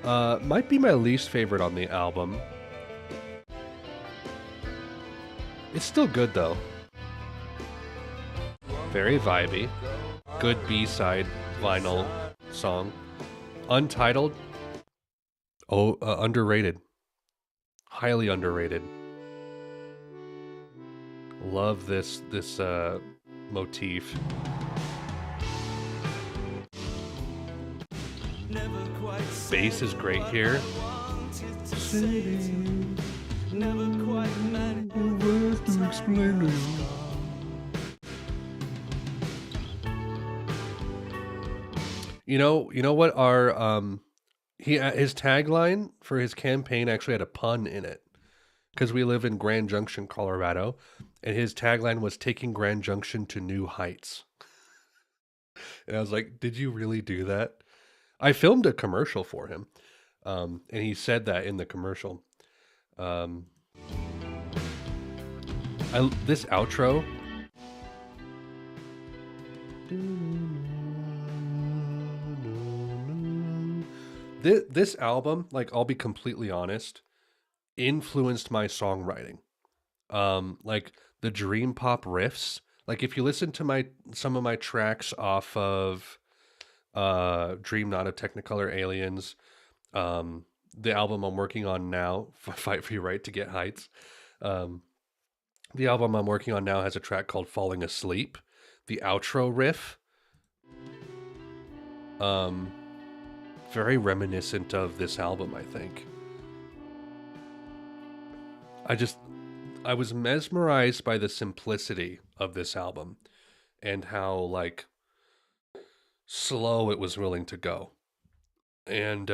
Might be my least favorite on the album. It's still good though. Very vibey. Good B-side vinyl song. Untitled. Oh, underrated. Highly underrated. Love this motif. Bass is great here. You know what our his tagline for his campaign actually had a pun in it, because we live in Grand Junction, Colorado, and his tagline was taking Grand Junction to new heights. And I was like, did you really do that? I filmed a commercial for him, and he said that in the commercial. This outro. This album, like, I'll be completely honest, influenced my songwriting. Like the dream pop riffs. Like if you listen to some of my tracks off of Dream Not of Technicolor Aliens, the album I'm working on now, Fight for Your Right to Get Heights. The album I'm working on now has a track called Falling Asleep. The outro riff, very reminiscent of this album, I think. I was mesmerized by the simplicity of this album and how like slow it was willing to go. And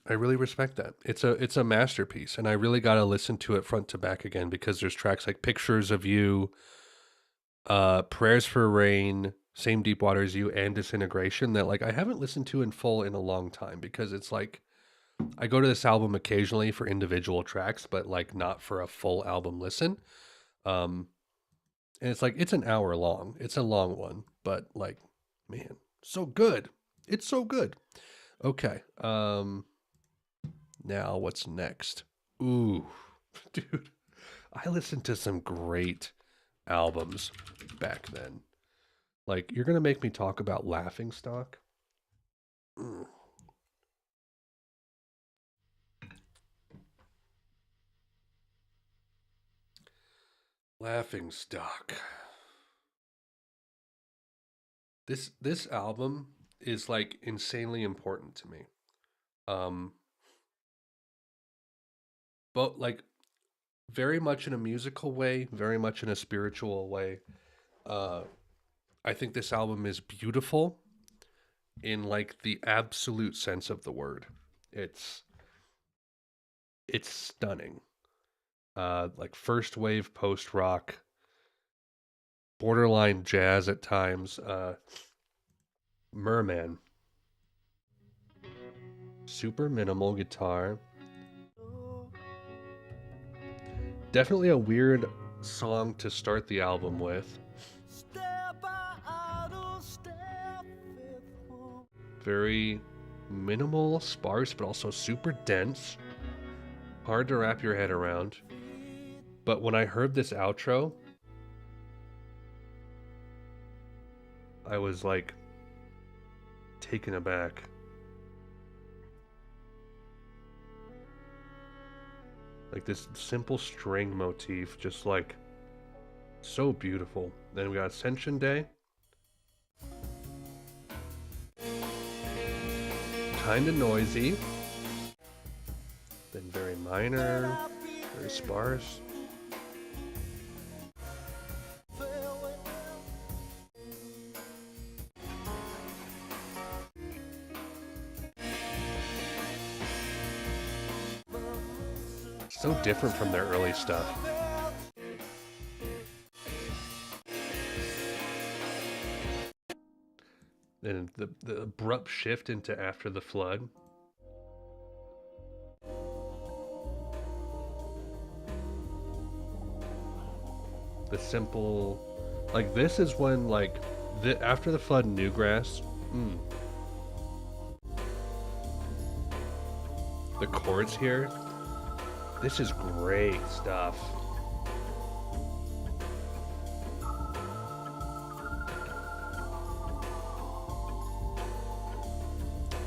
I really respect that. It's a masterpiece, and I really got to listen to it front to back again, because there's tracks like Pictures of You, Prayers for Rain, Same Deep Water as You, and Disintegration that like I haven't listened to in full in a long time, because it's like I go to this album occasionally for individual tracks, but like not for a full album listen. And it's like it's an hour long. It's a long one, but like, man, so good. It's so good. Okay. Now what's next? Ooh, dude, I listened to some great albums back then. Like, you're gonna make me talk about Laughing Stock? Mm. Laughing Stock. This album is like insanely important to me. But like very much in a musical way, very much in a spiritual way. I think this album is beautiful in like the absolute sense of the word. It's stunning. Like first wave post rock, borderline jazz at times. Merman, super minimal guitar. Definitely a weird song to start the album with. Very minimal, sparse, but also super dense. Hard to wrap your head around. But when I heard this outro, I was like taken aback. Like this simple string motif, just like so beautiful. Then we got Ascension Day. Kind of noisy. Then very minor, very sparse. So different from their early stuff. And the abrupt shift into After the Flood. The simple, like this is when like the After the Flood Newgrass. The chords here. This is great stuff.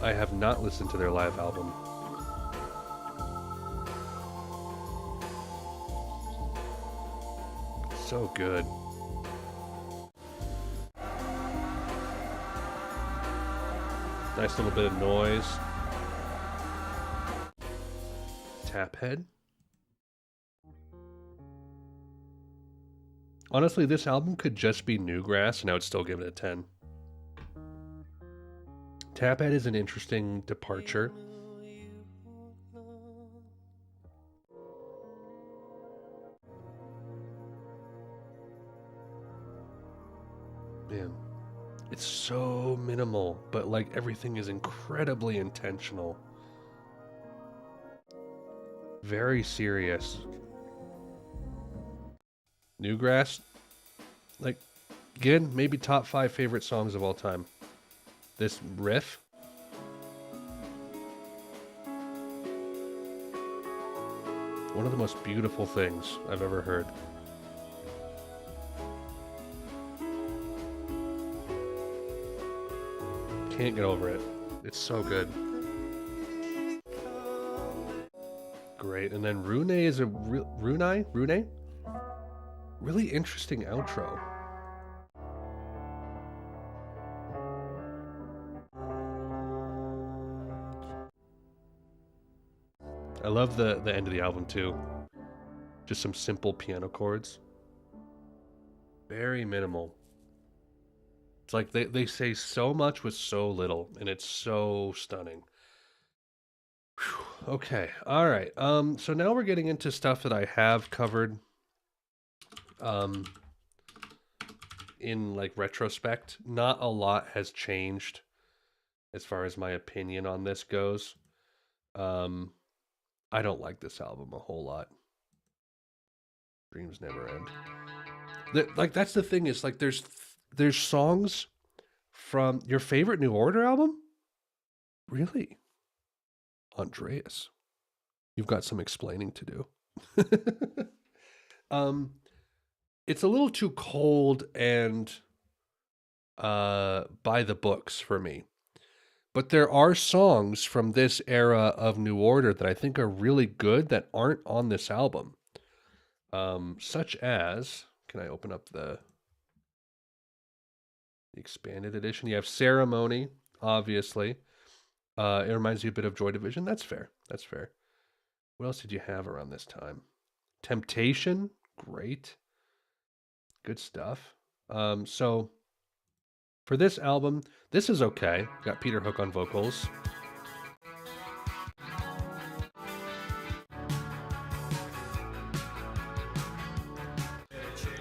I have not listened to their live album. So good. Nice little bit of noise. Taphead. Honestly, this album could just be Newgrass, and I would still give it a 10. Taphead is an interesting departure. Man, it's so minimal, but like everything is incredibly intentional. Very serious. Newgrass, like, again, maybe top 5 favorite songs of all time. This riff. One of the most beautiful things I've ever heard. Can't get over it. It's so good. Great. And then Rune is a Rune? Really interesting outro. I love the end of the album too. Just some simple piano chords. Very minimal. It's like they say so much with so little, and it's so stunning. Whew. Okay, all right. So now we're getting into stuff that I have covered in like retrospect. Not a lot has changed as far as my opinion on this goes. I don't like this album a whole lot. Dreams Never End. Like that's the thing, is like there's songs from your favorite New Order album? Really? Andreas, you've got some explaining to do. It's a little too cold and by the books for me. But there are songs from this era of New Order that I think are really good that aren't on this album. Such as, can I open up the expanded edition? You have Ceremony, obviously. It reminds you a bit of Joy Division. That's fair. That's fair. What else did you have around this time? Temptation, great. Good stuff. So for this album, this is okay. Got Peter Hook on vocals.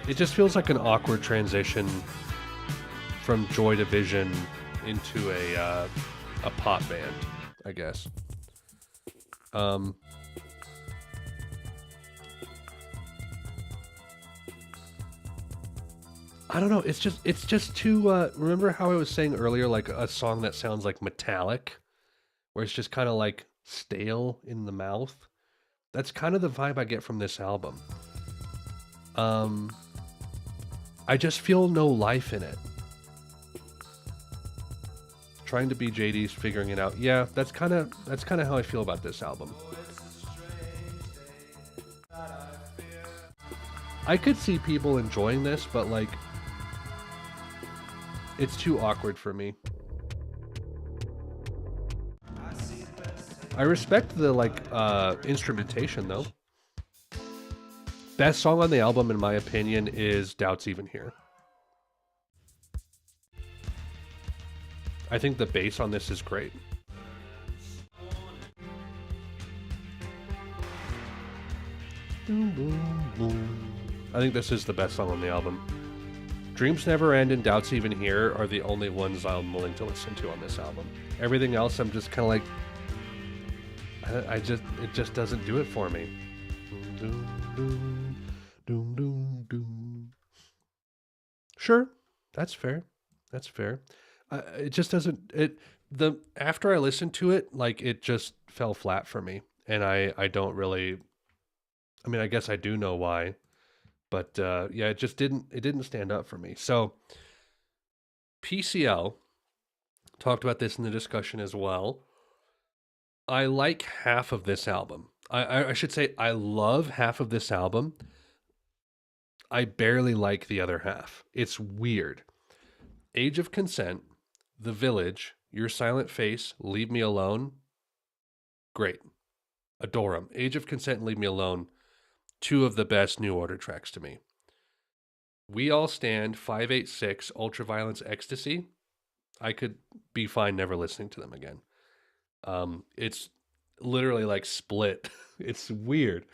It just feels like an awkward transition from Joy Division into a pop band, I guess. I don't know. It's just too. Remember how I was saying earlier, like a song that sounds like metallic. where it's just kind of like stale in the mouth. That's kind of the vibe I get from this album. I just feel no life in it. Trying to be JD's figuring it out. Yeah, that's kind of how I feel about this album. I could see people enjoying this, but like it's too awkward for me. I respect the like instrumentation though. Best song on the album in my opinion is Doubt's Even Here. I think the bass on this is great. I think this is the best song on the album. Dreams Never End and Doubt's Even Here are the only ones I'm willing to listen to on this album. Everything else I'm just kind of like, it just doesn't do it for me. Sure, that's fair. That's fair. It just doesn't. After I listened to it, like it just fell flat for me, and I don't really. I mean, I guess I do know why, but yeah, it just didn't stand up for me. So PCL talked about this in the discussion as well. I like half of this album. I should say I love half of this album. I barely like the other half. It's weird. Age of Consent, The Village, Your Silent Face, Leave Me Alone. Great. Adore them. Age of Consent and Leave Me Alone, two of the best New Order tracks to me. We All Stand, 586, Ultraviolence, Ecstasy. I could be fine never listening to them again. It's literally like split. It's weird.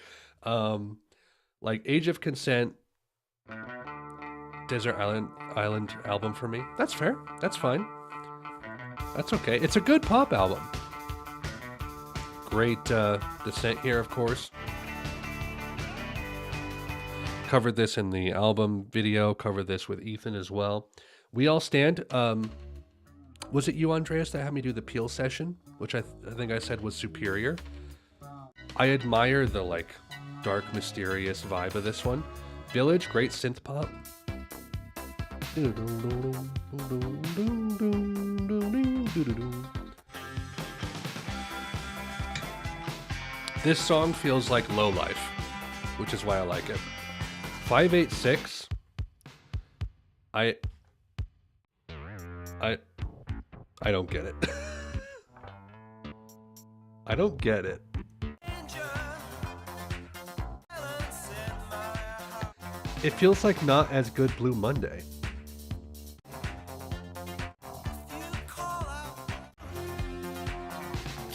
Like Age of Consent, Desert Island album for me. That's fair. That's fine. That's okay. It's a good pop album. Great Descent here, of course. Covered this in the album video. Covered this with Ethan as well. We All Stand. Was it you, Andreas, that had me do the Peel session, which I think I said was superior? I admire the like dark, mysterious vibe of this one. Village, great synth pop. This song feels like Low Life, which is why I like it. 586. I don't get it. I don't get it. It feels like not as good Blue Monday.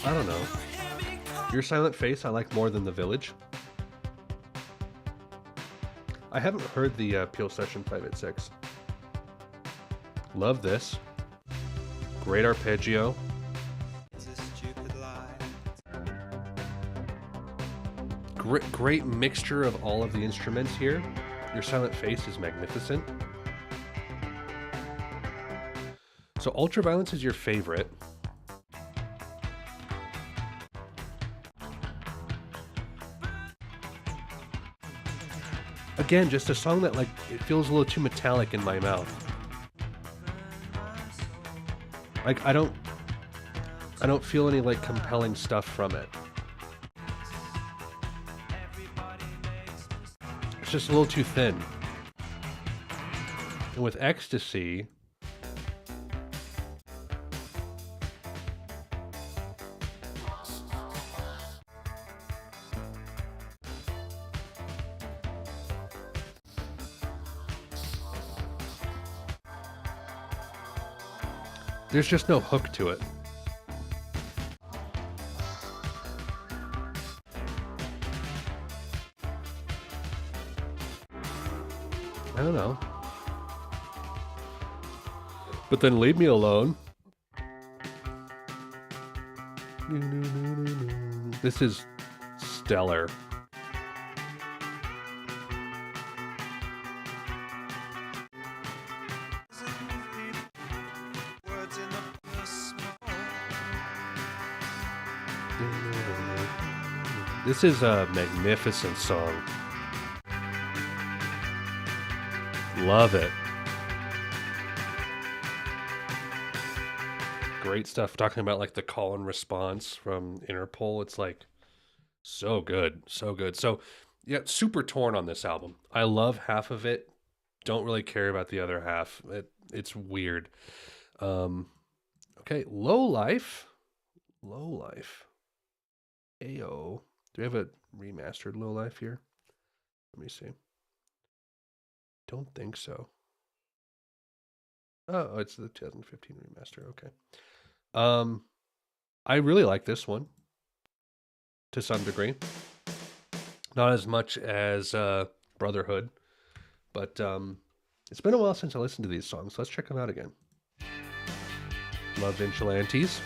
I don't know. Your Silent Face I like more than The Village. I haven't heard the Peel Session 586. Love this. Great arpeggio. Great mixture of all of the instruments here. Your Silent Face is magnificent. So Ultraviolence is your favorite. Again, just a song that like it feels a little too metallic in my mouth. Like I don't feel any like compelling stuff from it. It's just a little too thin. And with Ecstasy, there's just no hook to it. I don't know. But then Leave Me Alone. This is stellar. This is a magnificent song. Love it. Great stuff. Talking about like the call and response from Interpol. It's like so good. So good. So yeah, super torn on this album. I love half of it. Don't really care about the other half. It's weird. Okay, Low Life. Low Life. Ayo. Do we have a remastered Low Life here? Let me see. Don't think so. Oh, it's the 2015 remaster. Okay. I really like this one to some degree. Not as much as Brotherhood, but it's been a while since I listened to these songs. So let's check them out again. Love Vigilantes.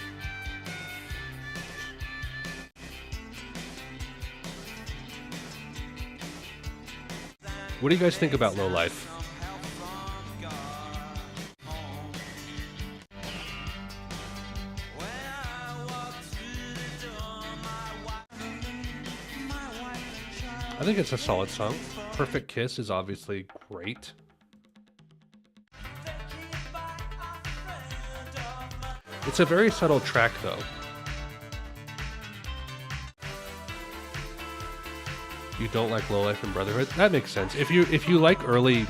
What do you guys think about Low Life? I think it's a solid song. Perfect Kiss is obviously great. It's a very subtle track though. You don't like Low Life and Brotherhood? That makes sense. If you like early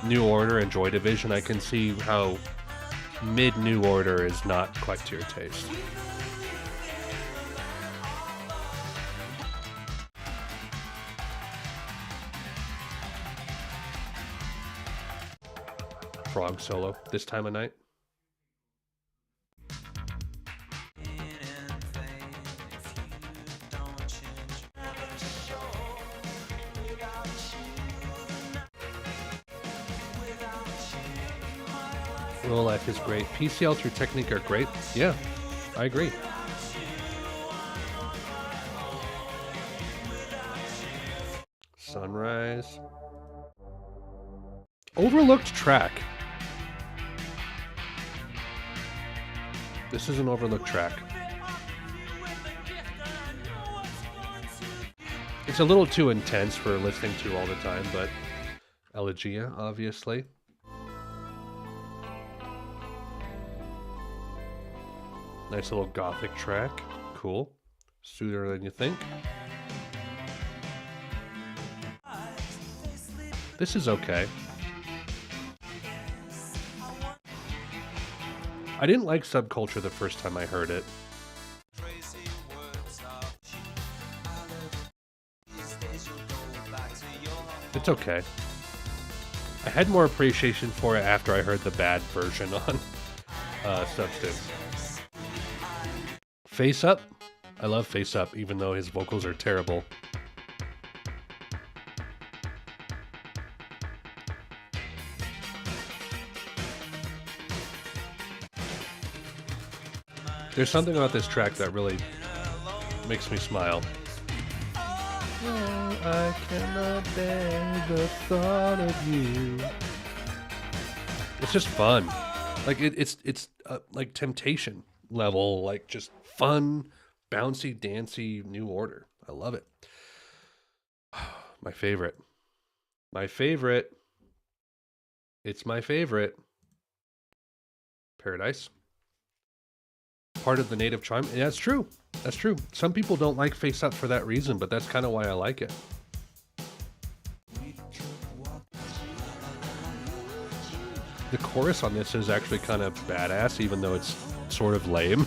New Order and Joy Division, I can see how mid New Order is not quite to your taste. Frog solo this time of night. Low Life is great. PCL through Technique are great. Yeah, I agree. Sunrise. Overlooked track. This is an overlooked track. It's a little too intense for listening to all the time, but Elegia, obviously. Nice little gothic track. Cool. Sooner than you think. This is okay. I didn't like Subculture the first time I heard it. It's okay. I had more appreciation for it after I heard the bad version on Substance. Face Up. I love Face Up, even though his vocals are terrible. There's something about this track that really makes me smile. Oh, I cannot bear the thought of you. It's just fun. Like it's like Temptation level, like just fun, bouncy, dancy New Order. I love it. My favorite. My favorite. It's my favorite. Paradise. Part of the native chime. Yeah, that's true. That's true. Some people don't like Face Up for that reason, but that's kind of why I like it. The chorus on this is actually kind of badass, even though it's sort of lame.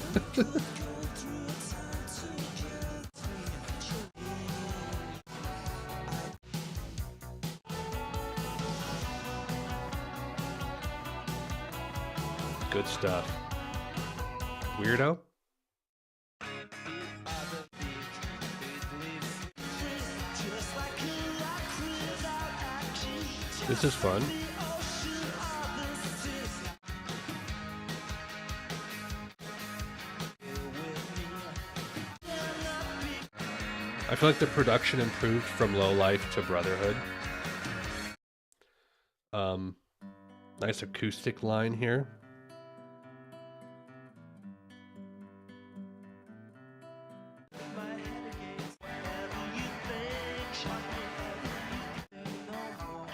Good stuff. Weirdo. This is fun. I feel like the production improved from Low Life to Brotherhood. Nice acoustic line here.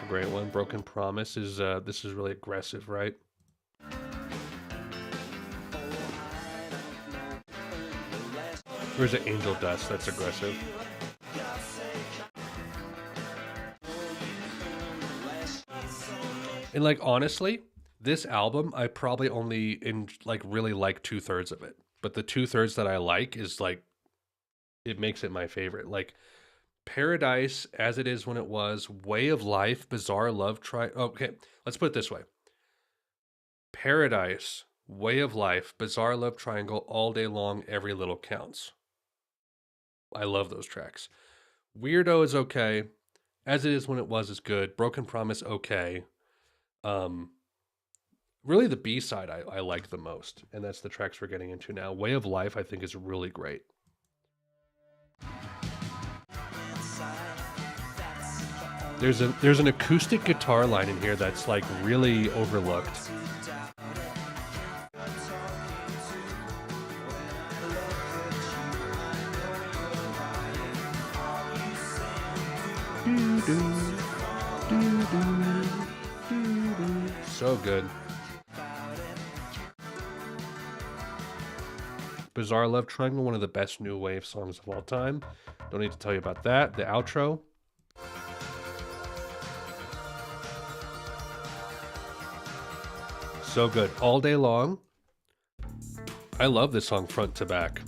great one. Broken Promise is this is really aggressive, right? Where's it? Angel Dust? That's aggressive. And like honestly, this album I probably only really like 2/3 of it. But the 2/3 that I like is like it makes it my favorite. Like Paradise, As It Is When It Was, Way of Life, Bizarre Love okay, let's put it this way. Paradise, Way of Life, Bizarre Love Triangle, All Day Long, Every Little Counts. I love those tracks. Weirdo is okay. As It Is When It Was is good. Broken Promise, okay. Really the B-side I like the most, and that's the tracks we're getting into now. Way of Life I think is really great. There's an acoustic guitar line in here that's like really overlooked. So good. Bizarre Love Triangle, one of the best new wave songs of all time. Don't need to tell you about that. The outro. So good. All Day Long. I love this song front to back.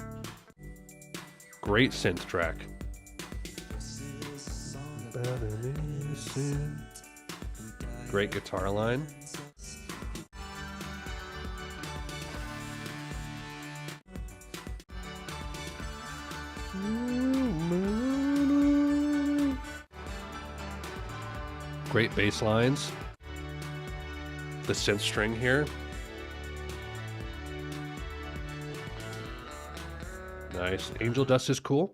Great synth track. Great guitar line. Great bass lines. The synth string here. Nice. Angel Dust is cool.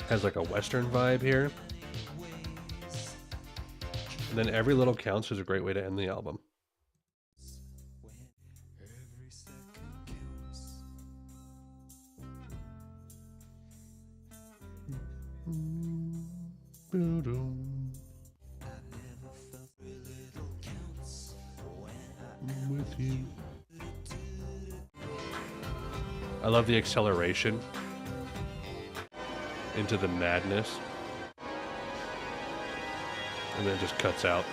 Has like a Western vibe here. And then Every Little Counts is a great way to end the album. With you. I love the acceleration into the madness. And then it just cuts out.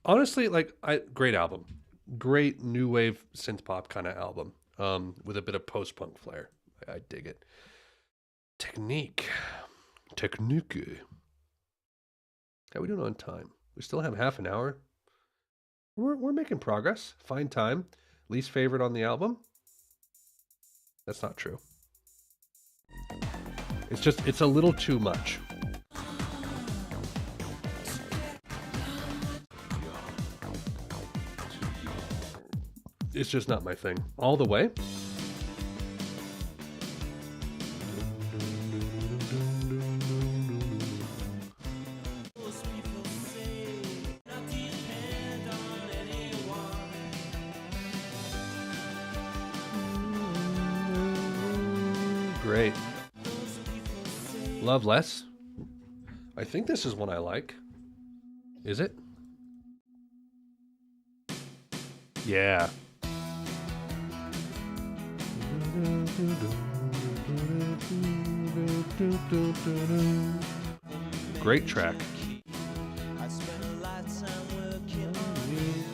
Honestly, like great album. Great new wave synth pop kind of album. With a bit of post-punk flair. I dig it. Technique. How we doing on time? We still have half an hour. We're making progress. Fine time. Least favorite on the album? That's not true. It's a little too much. It's just not my thing. All the Way. Great. Love Less. I think this is one I like. Is it? Yeah. Great track.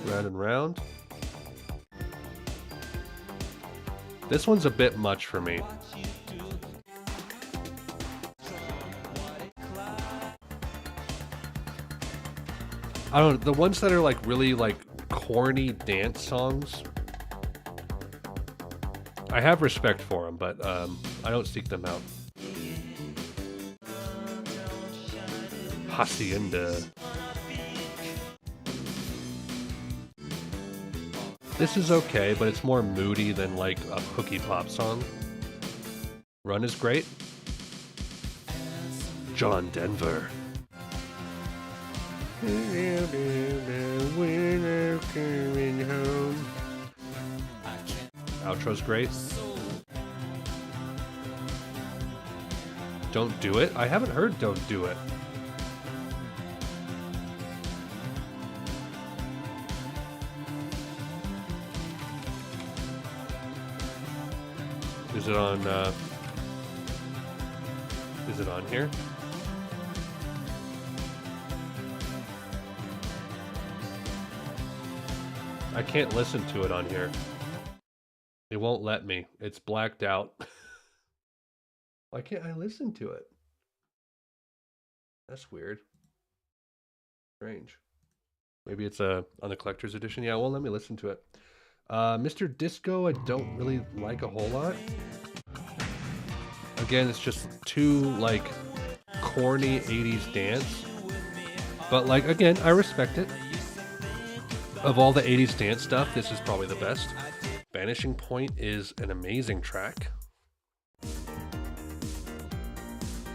Round and Round. This one's a bit much for me. I don't know, the ones that are like really like corny dance songs, I have respect for them, but I don't seek them out. Hacienda. This is okay, but it's more moody than like a hooky pop song. Run is great. John Denver. outro's great. Don't Do It? I haven't heard Don't Do It. Is it on here? I can't listen to it on here. It won't let me. It's blacked out. Why can't I listen to it? That's weird. Strange. Maybe it's on the collector's edition. Yeah, it won't let me listen to it. Mr. Disco, I don't really like a whole lot. Again, it's just too, like, corny 80s dance. But, like, again, I respect it. Of all the 80s dance stuff, this is probably the best. Vanishing Point is an amazing track.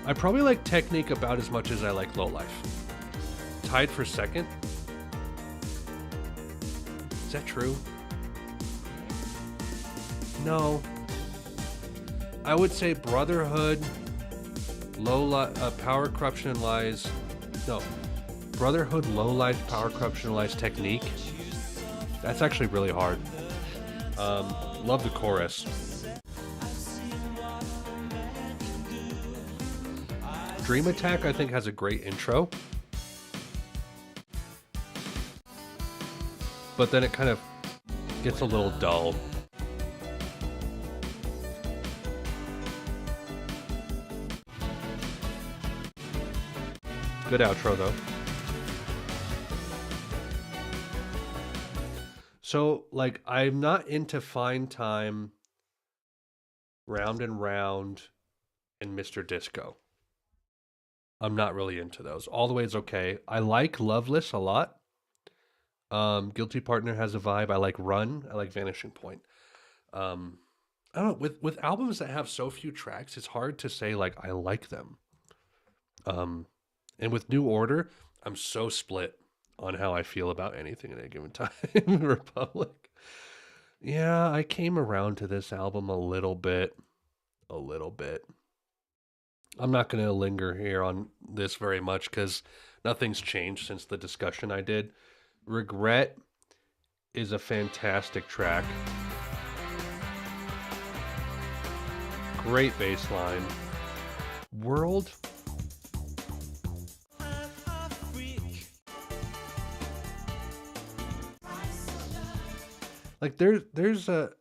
I probably like Technique about as much as I like Lowlife. Tied for second. Is that true? No. I would say Brotherhood, Power, Corruption, and Lies. No. Brotherhood, Lowlife, Power, Corruption, and Lies, Technique. That's actually really hard. Love the chorus. Dream Attack, I think, has a great intro. But then it kind of gets a little dull. Good outro, though. So, like, I'm not into Fine Time, Round and Round, and Mr. Disco. I'm not really into those. All the Way is okay. I like Loveless a lot. Guilty Partner has a vibe. I like Run. I like Vanishing Point. I don't know. With albums that have so few tracks, it's hard to say, like, I like them. And with New Order, I'm so split on how I feel about anything at any given time. Republic. Yeah, I came around to this album a little bit. I'm not going to linger here on this very much because nothing's changed since the discussion I did. Regret is a fantastic track. Great bass line. World. Like there's a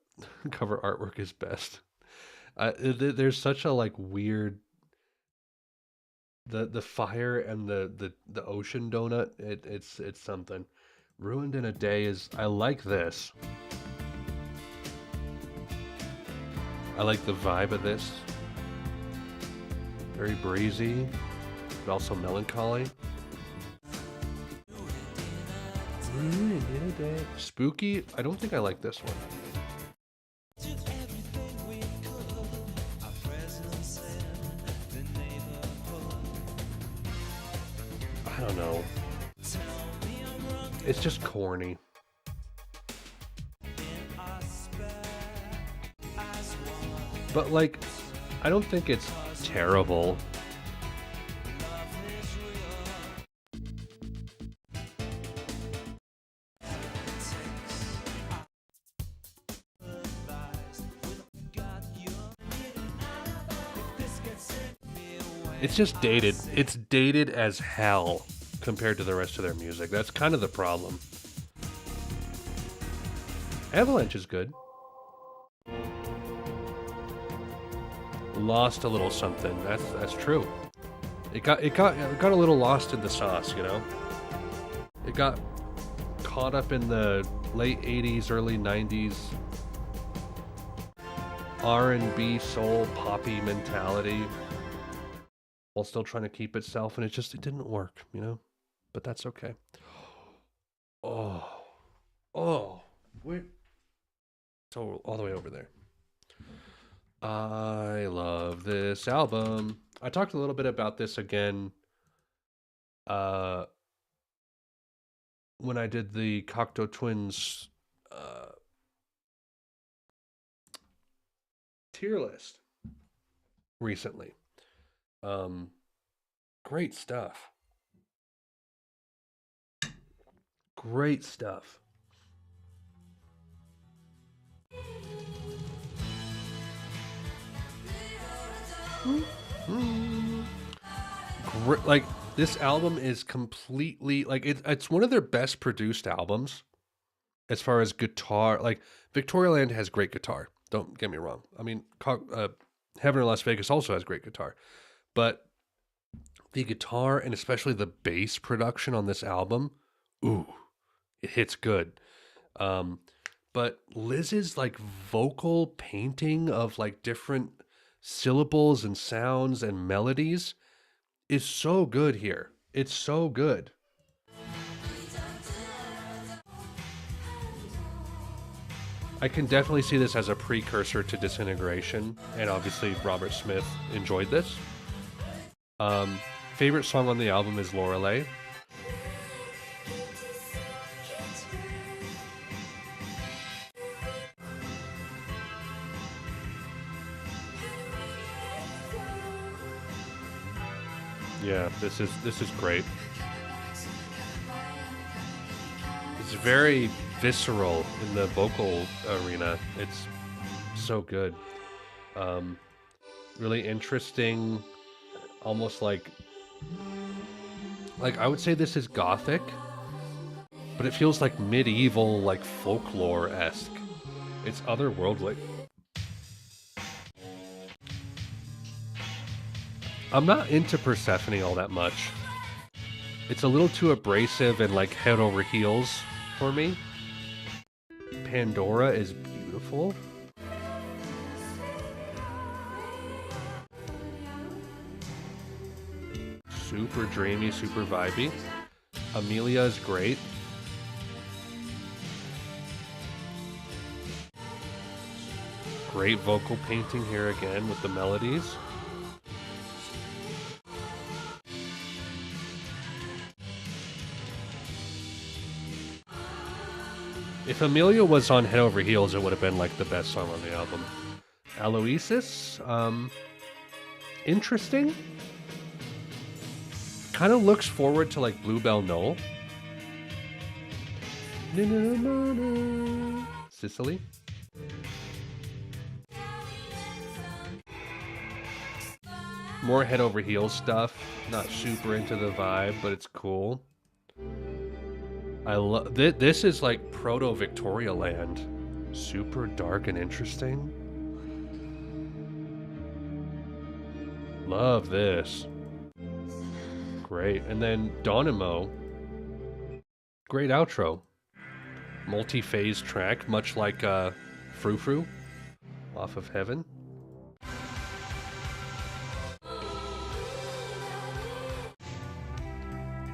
cover artwork is best. There's such a like weird the fire and the ocean donut. It's something. Ruined in a Day is I like this. I like the vibe of this. Very breezy, but also melancholy. Spooky. I don't think I like this one. I don't know. It's just corny. But like, I don't think it's terrible. It's just dated. It's dated as hell compared to the rest of their music. That's kind of the problem. Avalanche is good. Lost a little something. That's true. It got a little lost in the sauce, you know. It got caught up in the late 80s, early 90s R&B, soul, poppy mentality, while still trying to keep itself, and it didn't work, you know? But that's okay. Wait. So all the way over there. I love this album. I talked a little bit about this again when I did the Cocteau Twins tier list recently. Great stuff. Great stuff. Like, this album is completely like it's one of their best produced albums as far as guitar. Like, Victorialand has great guitar. Don't get me wrong. I mean, Heaven or Las Vegas also has great guitar, but the guitar and especially the bass production on this album, ooh, it hits good. But Liz's like vocal painting of like different syllables and sounds and melodies is so good here. It's so good. I can definitely see this as a precursor to Disintegration, and obviously Robert Smith enjoyed this. Favorite song on the album is Lorelei. Yeah, this is great. It's very visceral in the vocal arena. It's so good. Really interesting, almost like I would say this is gothic, but it feels like medieval, like folklore-esque. It's otherworldly. I'm not into Persephone all that much. It's a little too abrasive and like head over heels for me. Pandora is beautiful. Super dreamy, super vibey. Amelia is great. Great vocal painting here again with the melodies. If Amelia was on Head Over Heels, it would have been like the best song on the album. Aloysius, interesting. Kind of looks forward to like Bluebell Knoll. Sicily. More Head Over Heels stuff. Not super into the vibe, but it's cool. I love this. Is like proto Victoria Land, super dark and interesting. Love this. Great, and then Donimo. Great outro. Multi-phase track, much like Frou Frou off of Heaven.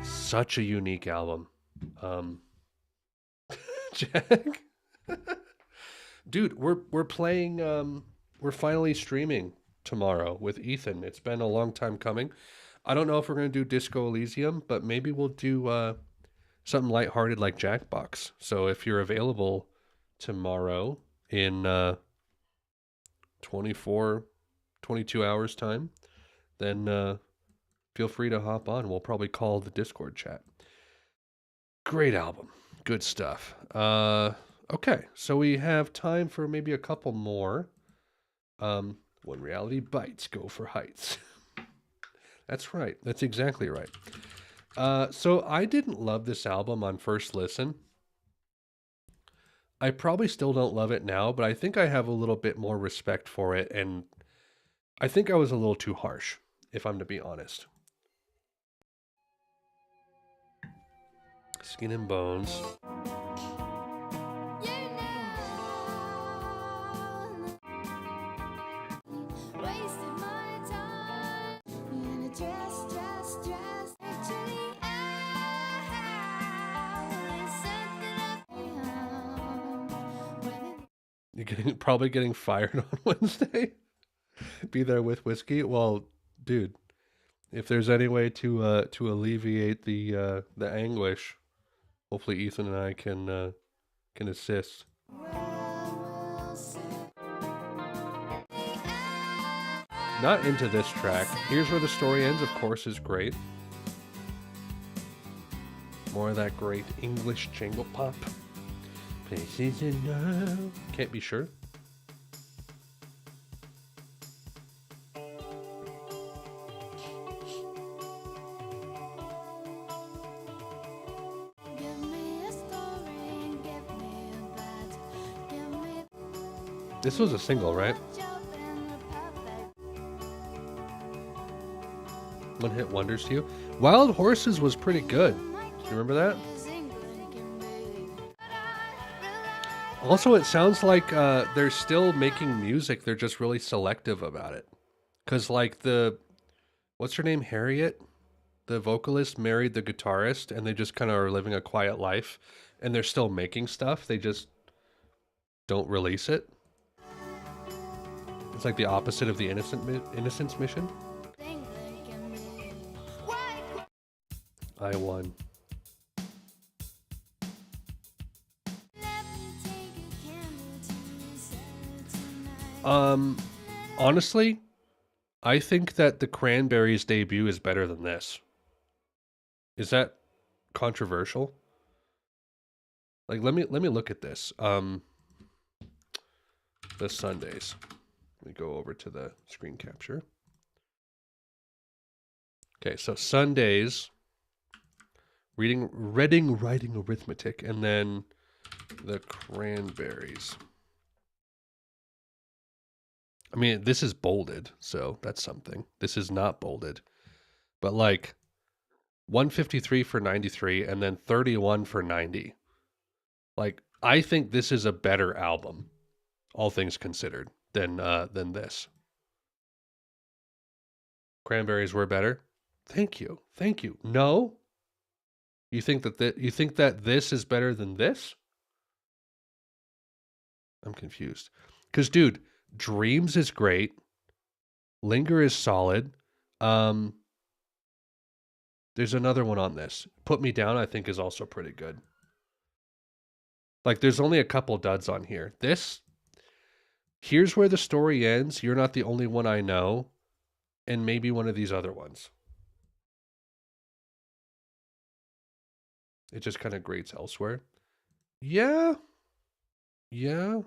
Such a unique album. Jack, dude, we're playing. We're finally streaming tomorrow with Ethan. It's been a long time coming. I don't know if we're gonna do Disco Elysium, but maybe we'll do something lighthearted like Jackbox. So if you're available tomorrow in 24, 22 hours time, then feel free to hop on. We'll probably call the Discord chat. Great album. Good stuff. Okay, so we have time for maybe a couple more. When reality bites, go for Haitz. That's right. That's exactly right. So I didn't love this album on first listen. I probably still don't love it now, but I think I have a little bit more respect for it, and I think I was a little too harsh, if I'm to be honest. Skin and Bones. You're probably getting fired on Wednesday. Be there with whiskey. Well, dude, if there's any way to alleviate the anguish, hopefully Ethan and I can assist. Not into this track. Here's Where the Story Ends, of course, is great. More of that great English jangle pop. Places in love. Can't be sure. This was a single, right? One hit wonders to you. Wild Horses was pretty good. You remember that? Also, it sounds like they're still making music. They're just really selective about it. Because, like, what's her name? Harriet? The vocalist married the guitarist, and they just kind of are living a quiet life. And they're still making stuff. They just don't release it. It's like the opposite of the Innocence mission. I won. Honestly, I think that the Cranberries' debut is better than this. Is that controversial? Like, let me look at this. The Sundays. Let me go over to the screen capture. Okay, so Sundays, reading, writing, arithmetic, and then the Cranberries. I mean, this is bolded, so that's something. This is not bolded. But like 153 for 93 and then 31 for 90. Like, I think this is a better album, all things considered, than this. Cranberries were better? Thank you. Thank you. No? You think that this is better than this? I'm confused. Cuz dude, Dreams is great. Linger is solid. There's another one on this. Put Me Down, I think, is also pretty good. Like, there's only a couple duds on here. Here's Where the Story Ends. You're Not the Only One I Know. And maybe one of these other ones. It just kind of grades elsewhere. Yeah. Yeah.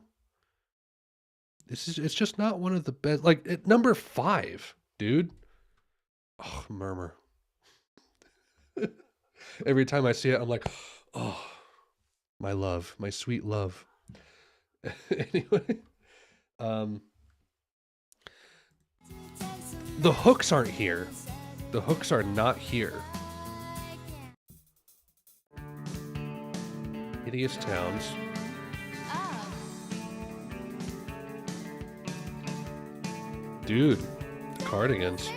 It's just not one of the best. Like, at number 5, dude. Oh, Murmur. Every time I see it, I'm like, oh, my love, my sweet love. Anyway, the hooks aren't here. The hooks are not here. Hideous Towns. Dude, Cardigans.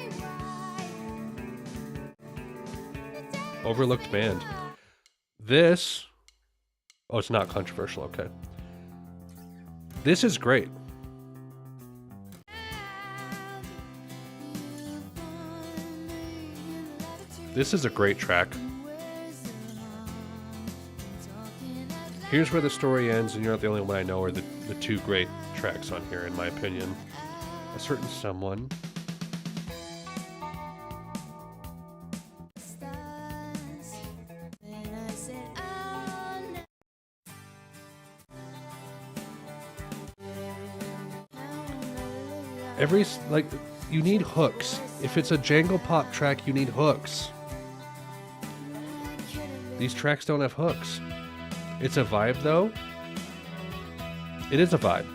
Overlooked Band. This... Oh, it's not controversial, okay. This is great. This is a great track. Here's Where the Story Ends, and You're Not the Only One I Know are the two great tracks on here, in my opinion. A Certain Someone. You need hooks. If it's a jangle pop track, you need hooks. These tracks don't have hooks. It's a vibe, though. It is a vibe.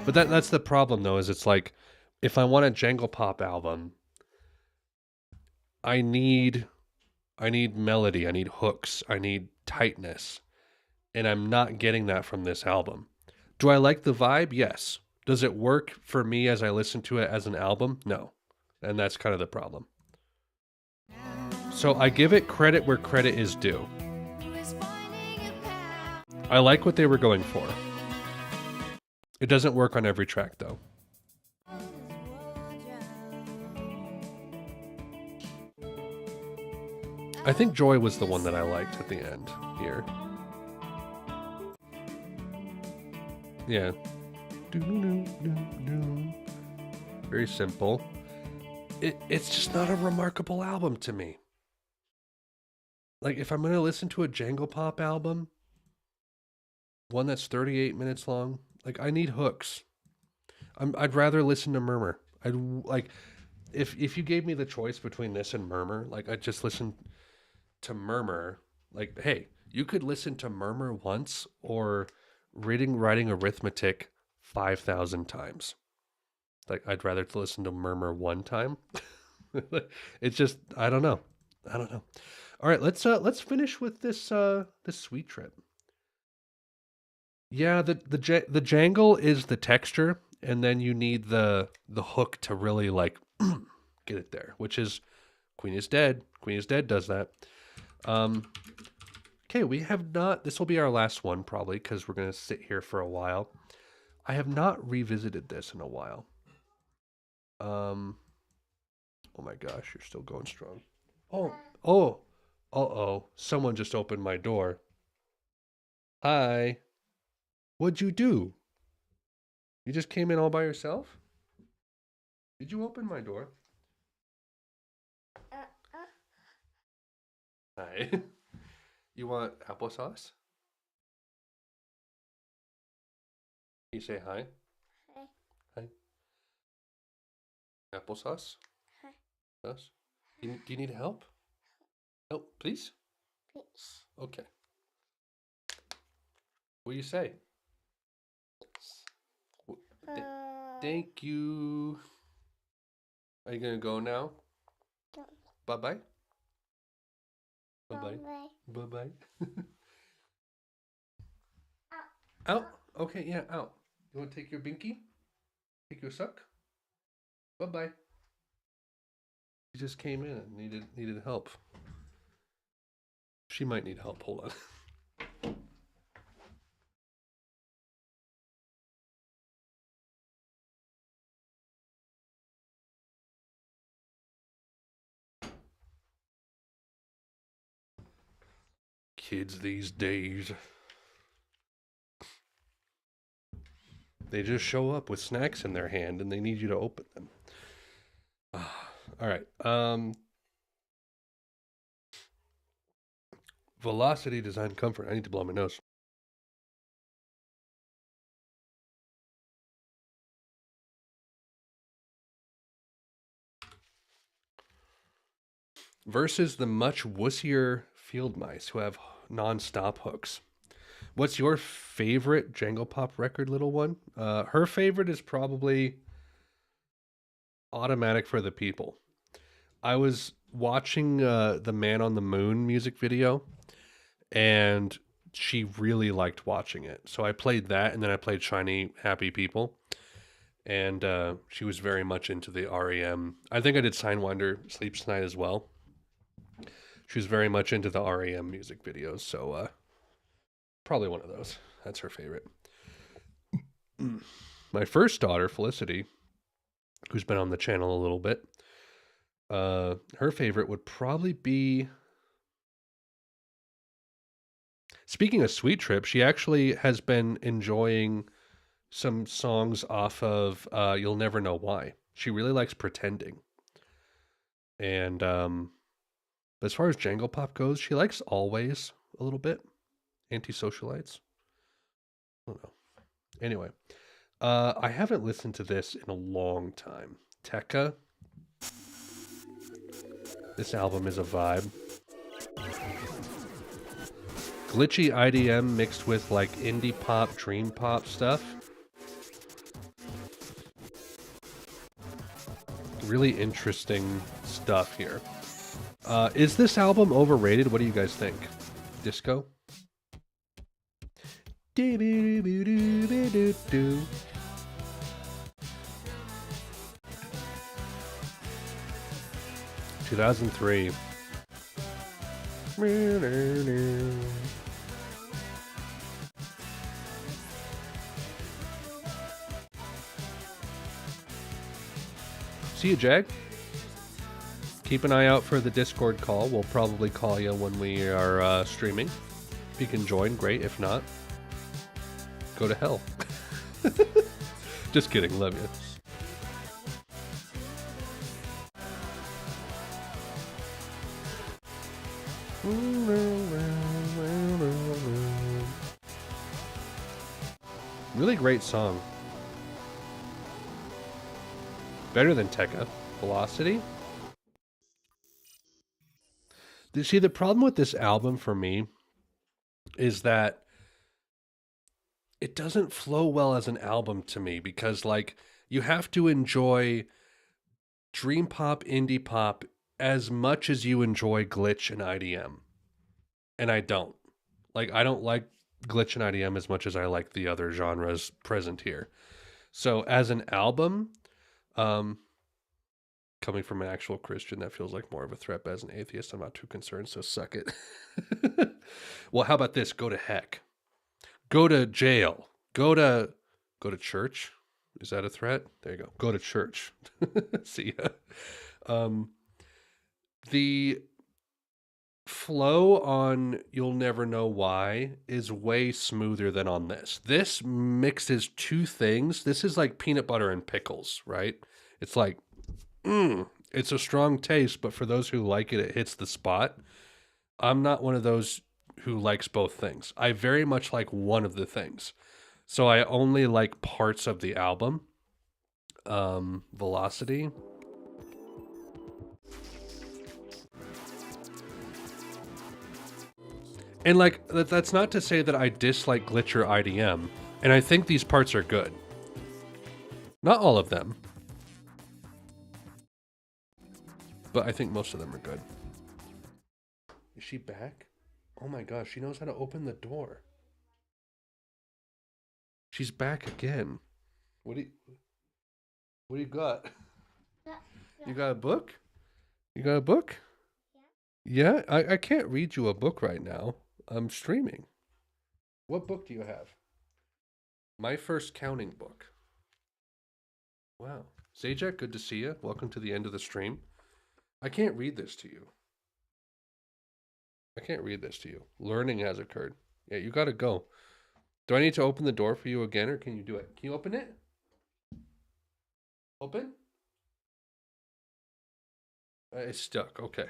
But that's the problem, though, is it's like, if I want a jangle pop album, I need melody, I need hooks, I need tightness. And I'm not getting that from this album. Do I like the vibe? Yes. Does it work for me as I listen to it as an album? No. And that's kind of the problem. So I give it credit where credit is due. I like what they were going for. It doesn't work on every track, though. I think Joy was the one that I liked at the end here. Yeah. Very simple. It's just not a remarkable album to me. Like, if I'm going to listen to a Jangle Pop album, one that's 38 minutes long, like, I need hooks. I'd rather listen to Murmur. I'd like, if you gave me the choice between this and Murmur, like, I'd just listen to Murmur. Like, hey, you could listen to Murmur once or reading writing arithmetic 5,000 times. Like, I'd rather to listen to Murmur one time. It's just, I don't know. All right, let's finish with this this Sweet Trip. Yeah, the jangle is the texture, and then you need the hook to really like get it there, which is Queen is Dead. Queen is Dead does that. Okay, we have not. This will be our last one probably because we're gonna sit here for a while. I have not revisited this in a while. Oh my gosh, you're still going strong. Oh, someone just opened my door. Hi. What'd you do? You just came in all by yourself? Did you open my door? Hi. You want applesauce? Can you say hi?
Hi.
Hi. Applesauce?
Hi.
Yes. Do you need help? Help, please?
Peace.
Okay. What do you say? Thank you. Are you gonna go now? Bye-bye. Bye-bye. Bye-bye. Out. Okay, yeah, out. You want to take your binky? Take your suck? Bye-bye. She just came in and needed help. She might need help. Hold on. Kids these days. They just show up with snacks in their hand and they need you to open them. All right. Velocity, design, comfort. I need to blow my nose. Versus the much wussier field mice who have non-stop hooks. What's your favorite Jangle Pop record, little one? Her favorite is probably Automatic for the People. I was watching the Man on the Moon music video, and she really liked watching it. So I played that, and then I played Shiny Happy People. And she was very much into the REM. I think I did Sidewinder Sleeps Tonight as well. She was very much into the REM music videos, so probably one of those. That's her favorite. My first daughter, Felicity, who's been on the channel a little bit, her favorite would probably be... Speaking of Sweet Trip, she actually has been enjoying some songs off of You'll Never Know Why. She really likes Pretending. And as far as Jangle Pop goes, she likes Always a little bit. Anti-Socialites. I don't know. Anyway, I haven't listened to this in a long time. Tekka. This album is a vibe. Glitchy IDM mixed with like indie pop, dream pop stuff. Really interesting stuff here. Is this album overrated? What do you guys think? Disco? 2003. See you, Jag. Keep an eye out for the Discord call. We'll probably call you when we are streaming. If you can join, great. If not, go to hell. Just kidding. Love you. Really great song. Better than Tekka. Velocity. See, the problem with this album for me is that it doesn't flow well as an album to me because, like, you have to enjoy dream pop, indie pop as much as you enjoy glitch and IDM. And I don't. Like, I don't like glitch and IDM as much as I like the other genres present here. So as an album, coming from an actual Christian, that feels like more of a threat, but as an atheist, I'm not too concerned, so suck it. Well, how about this? Go to heck. Go to jail. Go to church. Is that a threat? There you go. Go to church. See ya. The flow on You'll Never Know Why is way smoother than on this. This mixes two things. This is like peanut butter and pickles, right? It's like, it's a strong taste, but for those who like it, it hits the spot. I'm not one of those who likes both things. I very much like one of the things. So I only like parts of the album. Velocity. And like, that's not to say that I dislike glitch or IDM. And I think these parts are good. Not all of them. But I think most of them are good. Is she back? Oh my gosh, she knows how to open the door. She's back again. What do you got? You got a book? You got a book? Yeah, I can't read you a book right now. I'm streaming. What book do you have? My First Counting book. Wow. Zajac, good to see you. Welcome to the end of the stream. I can't read this to you. I can't read this to you. Learning has occurred. Yeah, you gotta go. Do I need to open the door for you again, or can you do it? Can you open it? Open? It's stuck. Okay.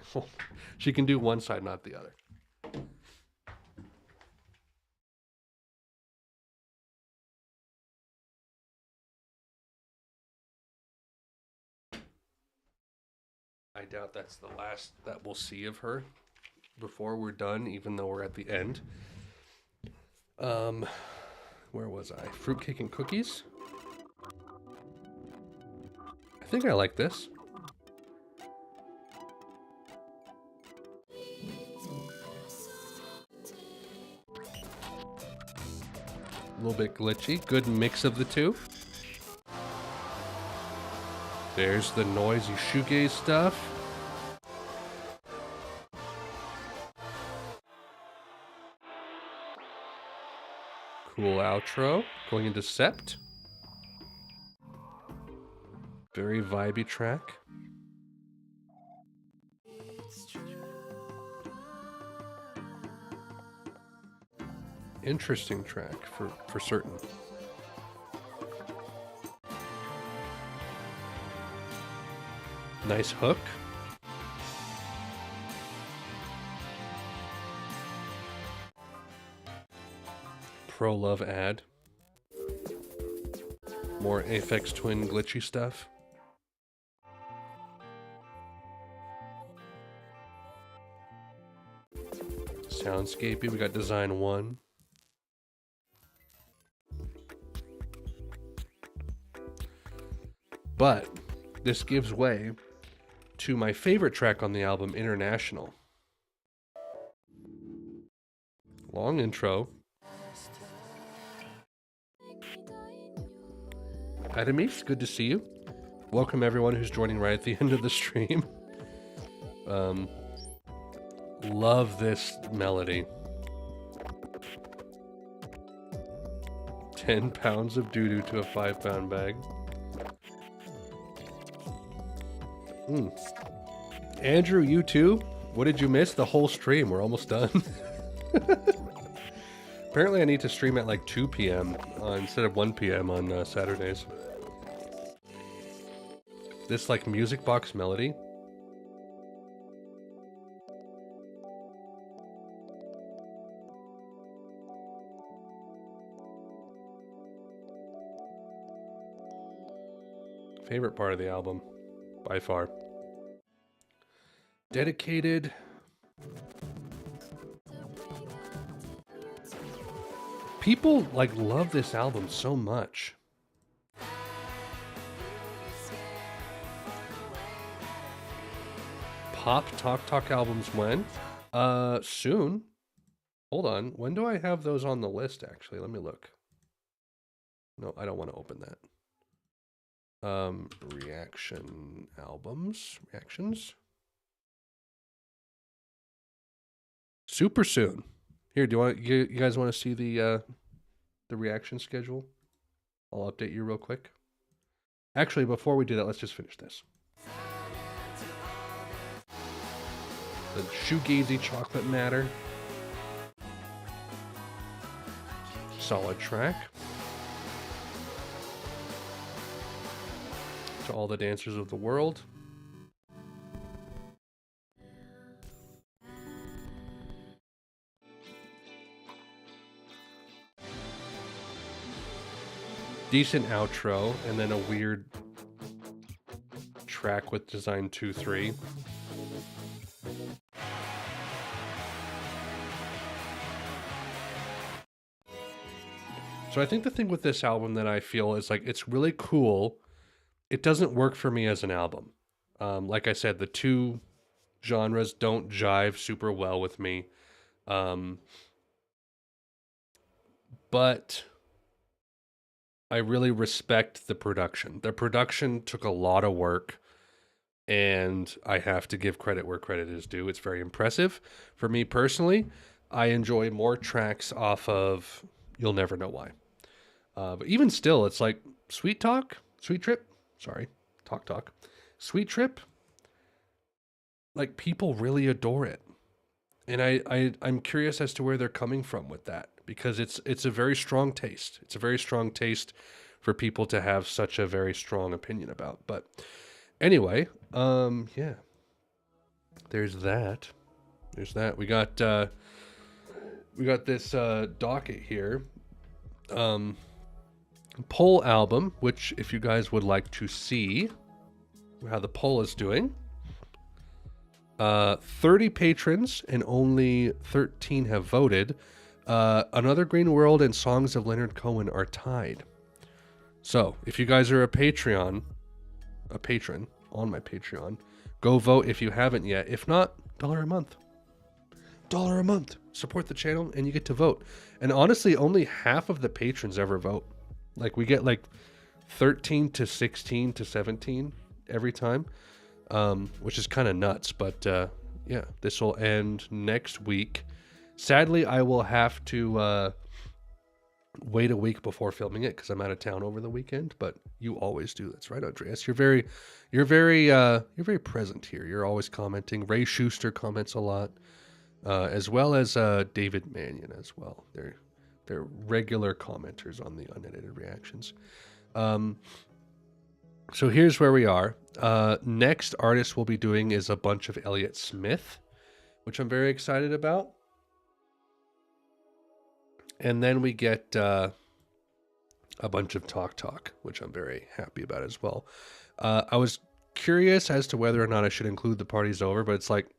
She can do one side, not the other. I doubt that's the last that we'll see of her before we're done, even though we're at the end. Where was I? Fruitcake and cookies? I think I like this. A little bit glitchy. Good mix of the two. There's the noisy shoegaze stuff. Cool outro. Going into Sept. Very vibey track. Interesting track for certain. Nice hook. Pro Love ad. More Aphex Twin glitchy stuff. Soundscapey, we got Design 1. But this gives way to my favorite track on the album, International. Long intro. Adamis, good to see you. Welcome everyone who's joining right at the end of the stream. Love this melody. 10 pounds of doo-doo to a 5-pound bag. Andrew, you too? What did you miss? The whole stream. We're almost done. Apparently I need to stream at like 2 p.m. Instead of 1 p.m. on Saturdays. This like music box melody. Favorite part of the album, by far. Dedicated. People like love this album so much. Pop Talk albums when? Soon. Hold on. When do I have those on the list, actually? Let me look. No, I don't want to open that. Reaction albums. Reactions. Super soon. Here, you guys want to see the reaction schedule? I'll update you real quick. Actually, before we do that, let's just finish this. The Shoegazy Chocolate Matter. Solid track. To all the dancers of the world. Decent outro, and then a weird track with Design 2-3. So I think the thing with this album that I feel is like it's really cool. It doesn't work for me as an album. Like I said, the two genres don't jive super well with me. But I really respect the production. The production took a lot of work, and I have to give credit where credit is due. It's very impressive. For me personally, I enjoy more tracks off of You'll Never Know Why. But even still, it's like Sweet Trip. Sweet Trip. Like, people really adore it. And I'm curious as to where they're coming from with that, because it's a very strong taste. It's a very strong taste for people to have such a very strong opinion about. But anyway, yeah. There's that. We got this docket here. Poll album, which if you guys would like to see how the poll is doing, 30 patrons and only 13 have voted. Another Green World and Songs of Leonard Cohen are tied. So if you guys are a patron on my Patreon, go vote if you haven't yet. If not, $1 a month. $1 a month. Support the channel and you get to vote. And honestly, only half of the patrons ever vote. Like, we get like 13 to 16 to 17 every time, which is kind of nuts. But yeah, this will end next week. Sadly, I will have to wait a week before filming it because I'm out of town over the weekend. But you always do. That's right, Andreas. You're very present here. You're always commenting. Ray Schuster comments a lot, as well as David Mannion as well. They're regular commenters on the unedited reactions. So here's where we are. Next artist we'll be doing is a bunch of Elliott Smith, which I'm very excited about. And then we get a bunch of Talk, which I'm very happy about as well. I was curious as to whether or not I should include The Party's Over, but it's like,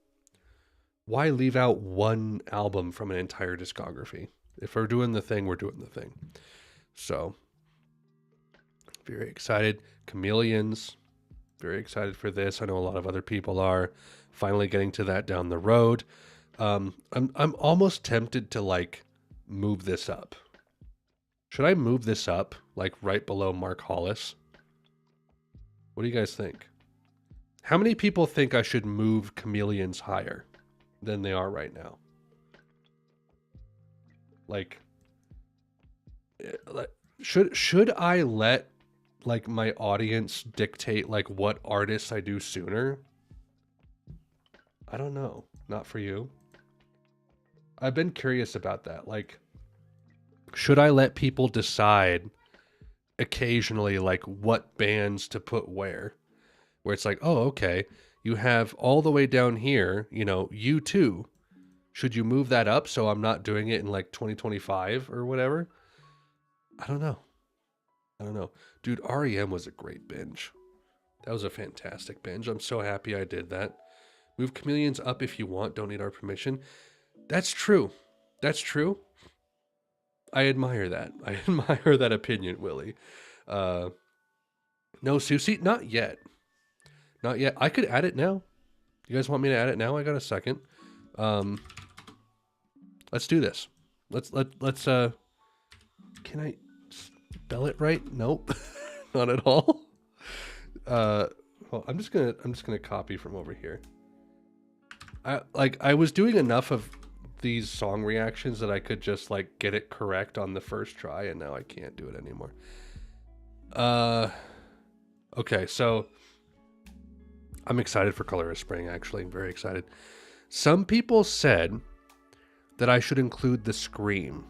why leave out one album from an entire discography? If we're doing the thing, we're doing the thing. So, very excited. Chameleons, very excited for this. I know a lot of other people are. Finally getting to that down the road. I'm almost tempted to like move this up. Should I move this up like right below Mark Hollis? What do you guys think? How many people think I should move Chameleons higher than they are right now? Like, should I let like my audience dictate like what artists I do sooner? I don't know. Not for you. I've been curious about that. Like, should I let people decide occasionally like what bands to put where it's like, oh, okay, you have all the way down here, you know, U2. Should you move that up so I'm not doing it in like 2025 or whatever? I don't know. Dude, REM was a great binge. That was a fantastic binge. I'm so happy I did that. Move chameleons up if you want. Don't need our permission. That's true. That's true. I admire that. I admire that opinion, Willie. No, Susie, not yet. Not yet. I could add it now. You guys want me to add it now? I got a second. Let's do this. Let's can I spell it right? Nope. Not at all. Well, I'm just gonna copy from over here. I was doing enough of these song reactions that I could just like get it correct on the first try, and now I can't do it anymore. Okay, so I'm excited for Color of Spring, actually. I'm very excited. Some people said that I should include the Scream.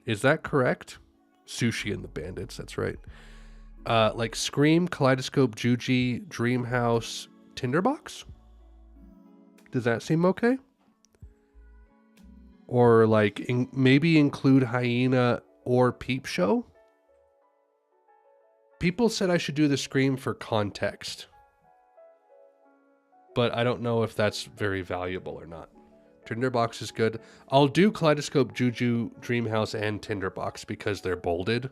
Is that correct? Sushi and the Bandits, that's right. Like Scream, Kaleidoscope, Juji, Dreamhouse, Tinderbox? Does that seem okay? Or like maybe include Hyena or Peep Show? People said I should do the Scream for context. But I don't know if that's very valuable or not. Tinderbox is good. I'll do Kaleidoscope, Juju, Dreamhouse, and Tinderbox because they're bolded.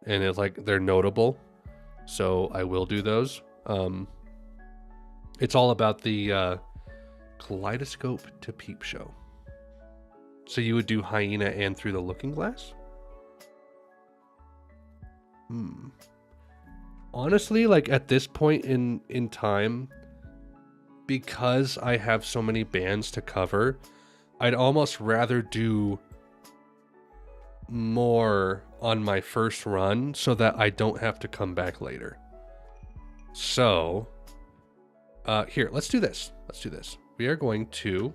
And it's like they're notable. So I will do those. It's all about the Kaleidoscope to Peep Show. So you would do Hyena and Through the Looking Glass? Honestly, like at this point in time, because I have so many bands to cover, I'd almost rather do more on my first run so that I don't have to come back later. So, here, let's do this. Let's do this. We're going to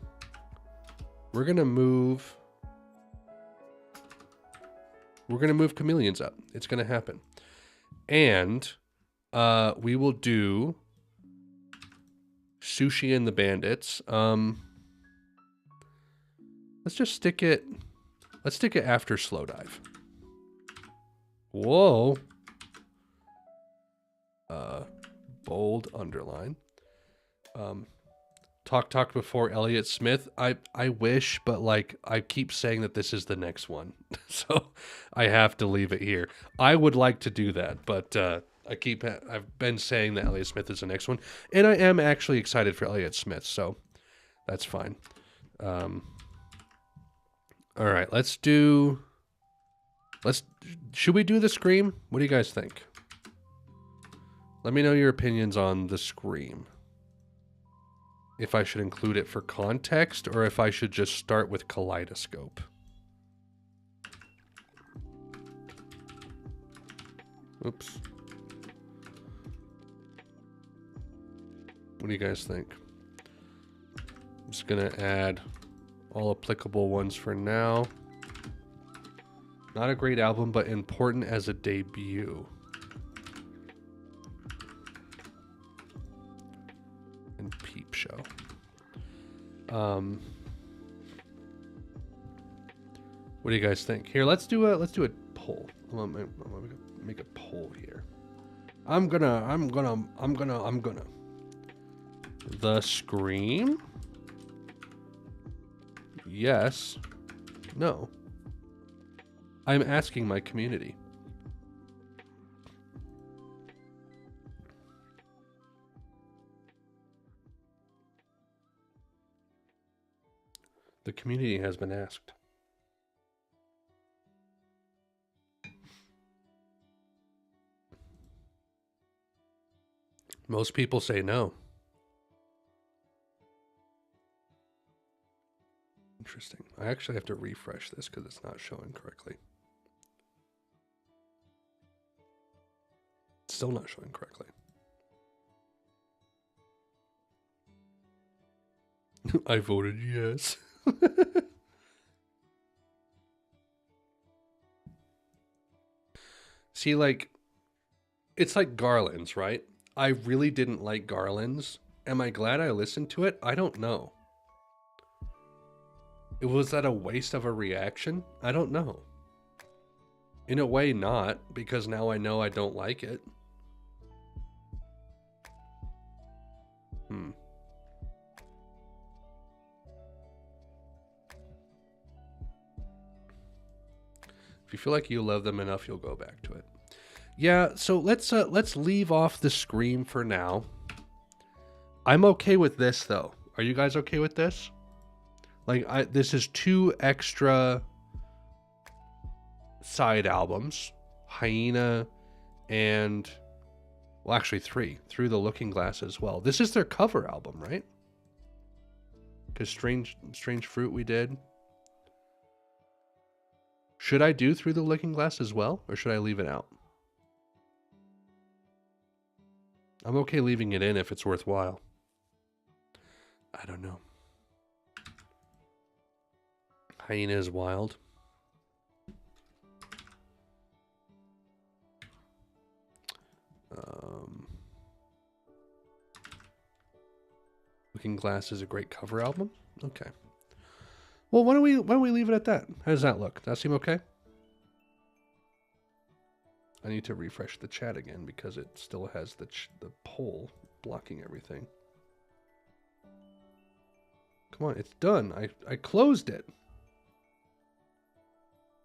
move chameleons up. It's going to happen. And we will do Sushi and the Bandits. Let's just stick it. Let's stick it after Slow Dive. Whoa. Bold underline. Talk before Elliott Smith. I wish, but like I keep saying that this is the next one, so I have to leave it here. I would like to do that, but I've been saying that Elliott Smith is the next one, and I am actually excited for Elliott Smith, so that's fine. All right, should we do the Scream? What do you guys think? Let me know your opinions on the Scream. If I should include it for context or if I should just start with Kaleidoscope. Oops. What do you guys think? I'm just gonna add all applicable ones for now. Not a great album, but important as a debut. And Peep Show. What do you guys think? Here, let's do a poll. I'm gonna make a poll here. I'm gonna. The Scream? Yes. No. I'm asking my community. The community has been asked. Most people say no. Interesting. I actually have to refresh this because it's not showing correctly. It's still not showing correctly. I voted yes. See, like, it's like Garland's, right? I really didn't like Garland's. Am I glad I listened to it? I don't know. Was that a waste of a reaction? I don't know. In a way, not, because now I know I don't like it. If you feel like you love them enough, you'll go back to it. Yeah, so let's leave off the Scream for now. I'm okay with this though. Are you guys okay with this? Like, this is 2 extra side albums, Hyena and, well, actually 3, Through the Looking Glass as well. This is their cover album, right? Because Strange Fruit we did. Should I do Through the Looking Glass as well, or should I leave it out? I'm okay leaving it in if it's worthwhile. I don't know. Hyena is wild. Looking Glass is a great cover album. Okay. Well, why don't we leave it at that? How does that look? Does that seem okay? I need to refresh the chat again because it still has the poll blocking everything. Come on, it's done. I closed it.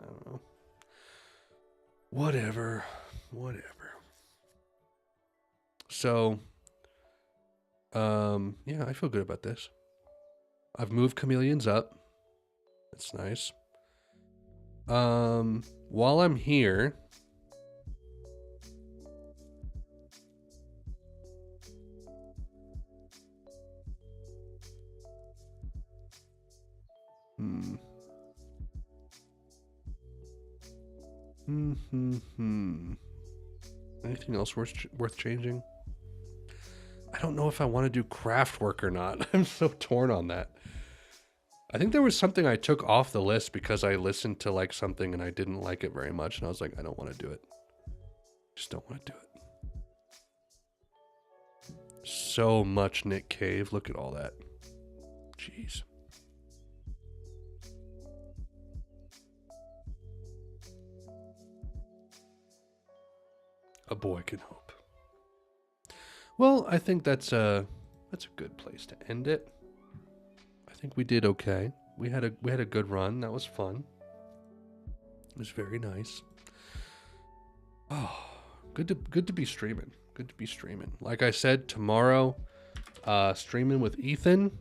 I don't know. Whatever. So, yeah, I feel good about this. I've moved Chameleons up. That's nice. While I'm here, anything else worth changing? I don't know if I want to do craft work or not. I'm so torn on that. I think there was something I took off the list because I listened to like something and I didn't like it very much, and I was like, I don't want to do it. Just don't want to do it. So much Nick Cave. Look at all that. Jeez. A boy can hope. Well, I think that's a good place to end it. I think we did okay. We had a good run. That was fun. It was very nice. Oh, good to be streaming. Good to be streaming. Like I said, tomorrow, streaming with Ethan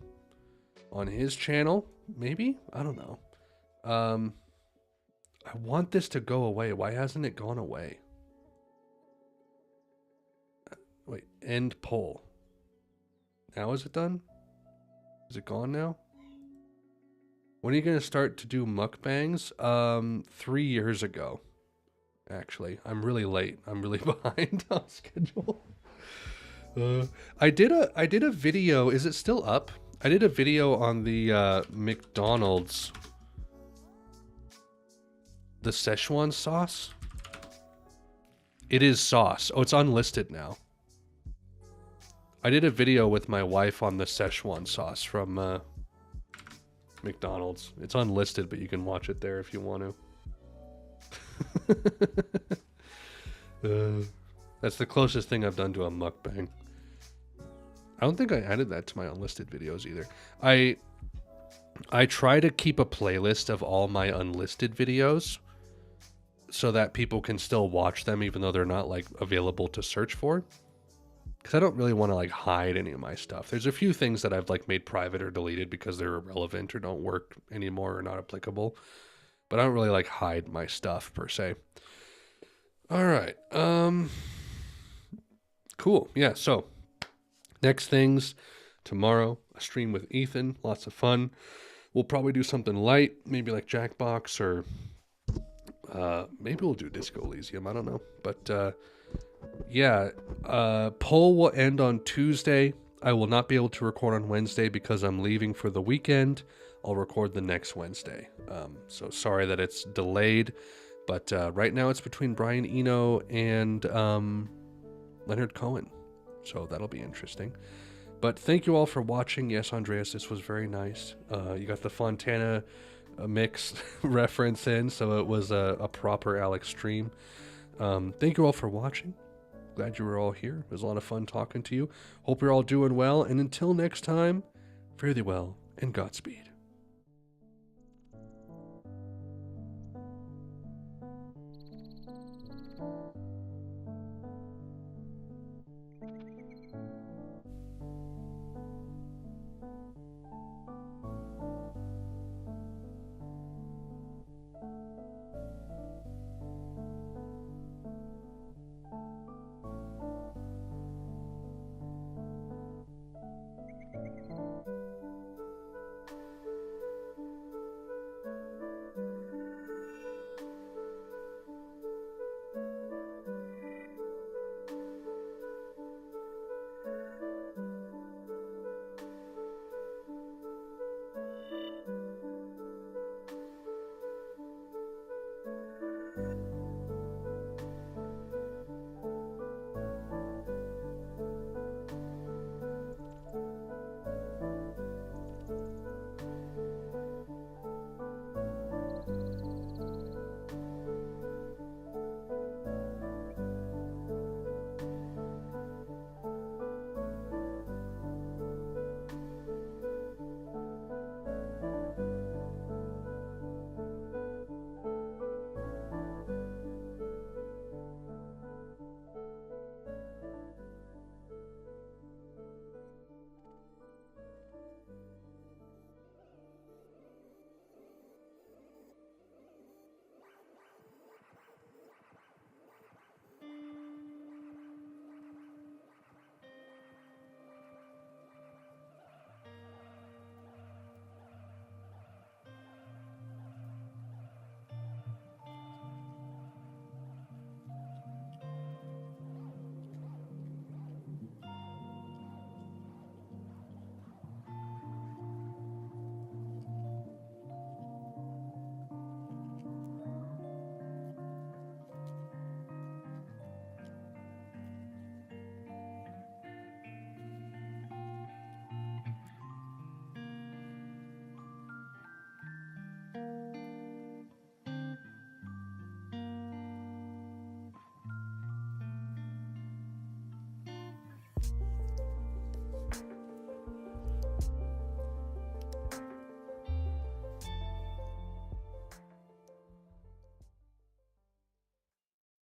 on his channel. Maybe? I don't know. I want this to go away. Why hasn't it gone away? Wait, end poll. Now is it done? Is it gone now? When are you going to start to do mukbangs? 3 years ago, actually. I'm really late. I'm really behind on schedule. I did a video. Is it still up? I did a video on the McDonald's, the Szechuan sauce. It is sauce. Oh, it's unlisted now. I did a video with my wife on the Szechuan sauce from McDonald's. It's unlisted, but you can watch it there if you want to. That's the closest thing I've done to a mukbang. I don't think I added that to my unlisted videos either. I try to keep a playlist of all my unlisted videos so that people can still watch them even though they're not like available to search for. Because I don't really want to like hide any of my stuff. There's a few things that I've like made private or deleted because they're irrelevant or don't work anymore or not applicable. But I don't really like hide my stuff per se. All right. Cool. Yeah. So next things tomorrow, a stream with Ethan. Lots of fun. We'll probably do something light, maybe like Jackbox or maybe we'll do Disco Elysium. I don't know. But yeah, poll will end on Tuesday. I will not be able to record on Wednesday because I'm leaving for the weekend. I'll record the next Wednesday. So sorry that it's delayed, but right now it's between Brian Eno and Leonard Cohen. So that'll be interesting. But thank you all for watching. Yes, Andreas, this was very nice. You got the Fontana mix reference in, so it was a proper Alex stream. Thank you all for watching. Glad you were all here. It was a lot of fun talking to you. Hope you're all doing well. And until next time, fare thee well and Godspeed.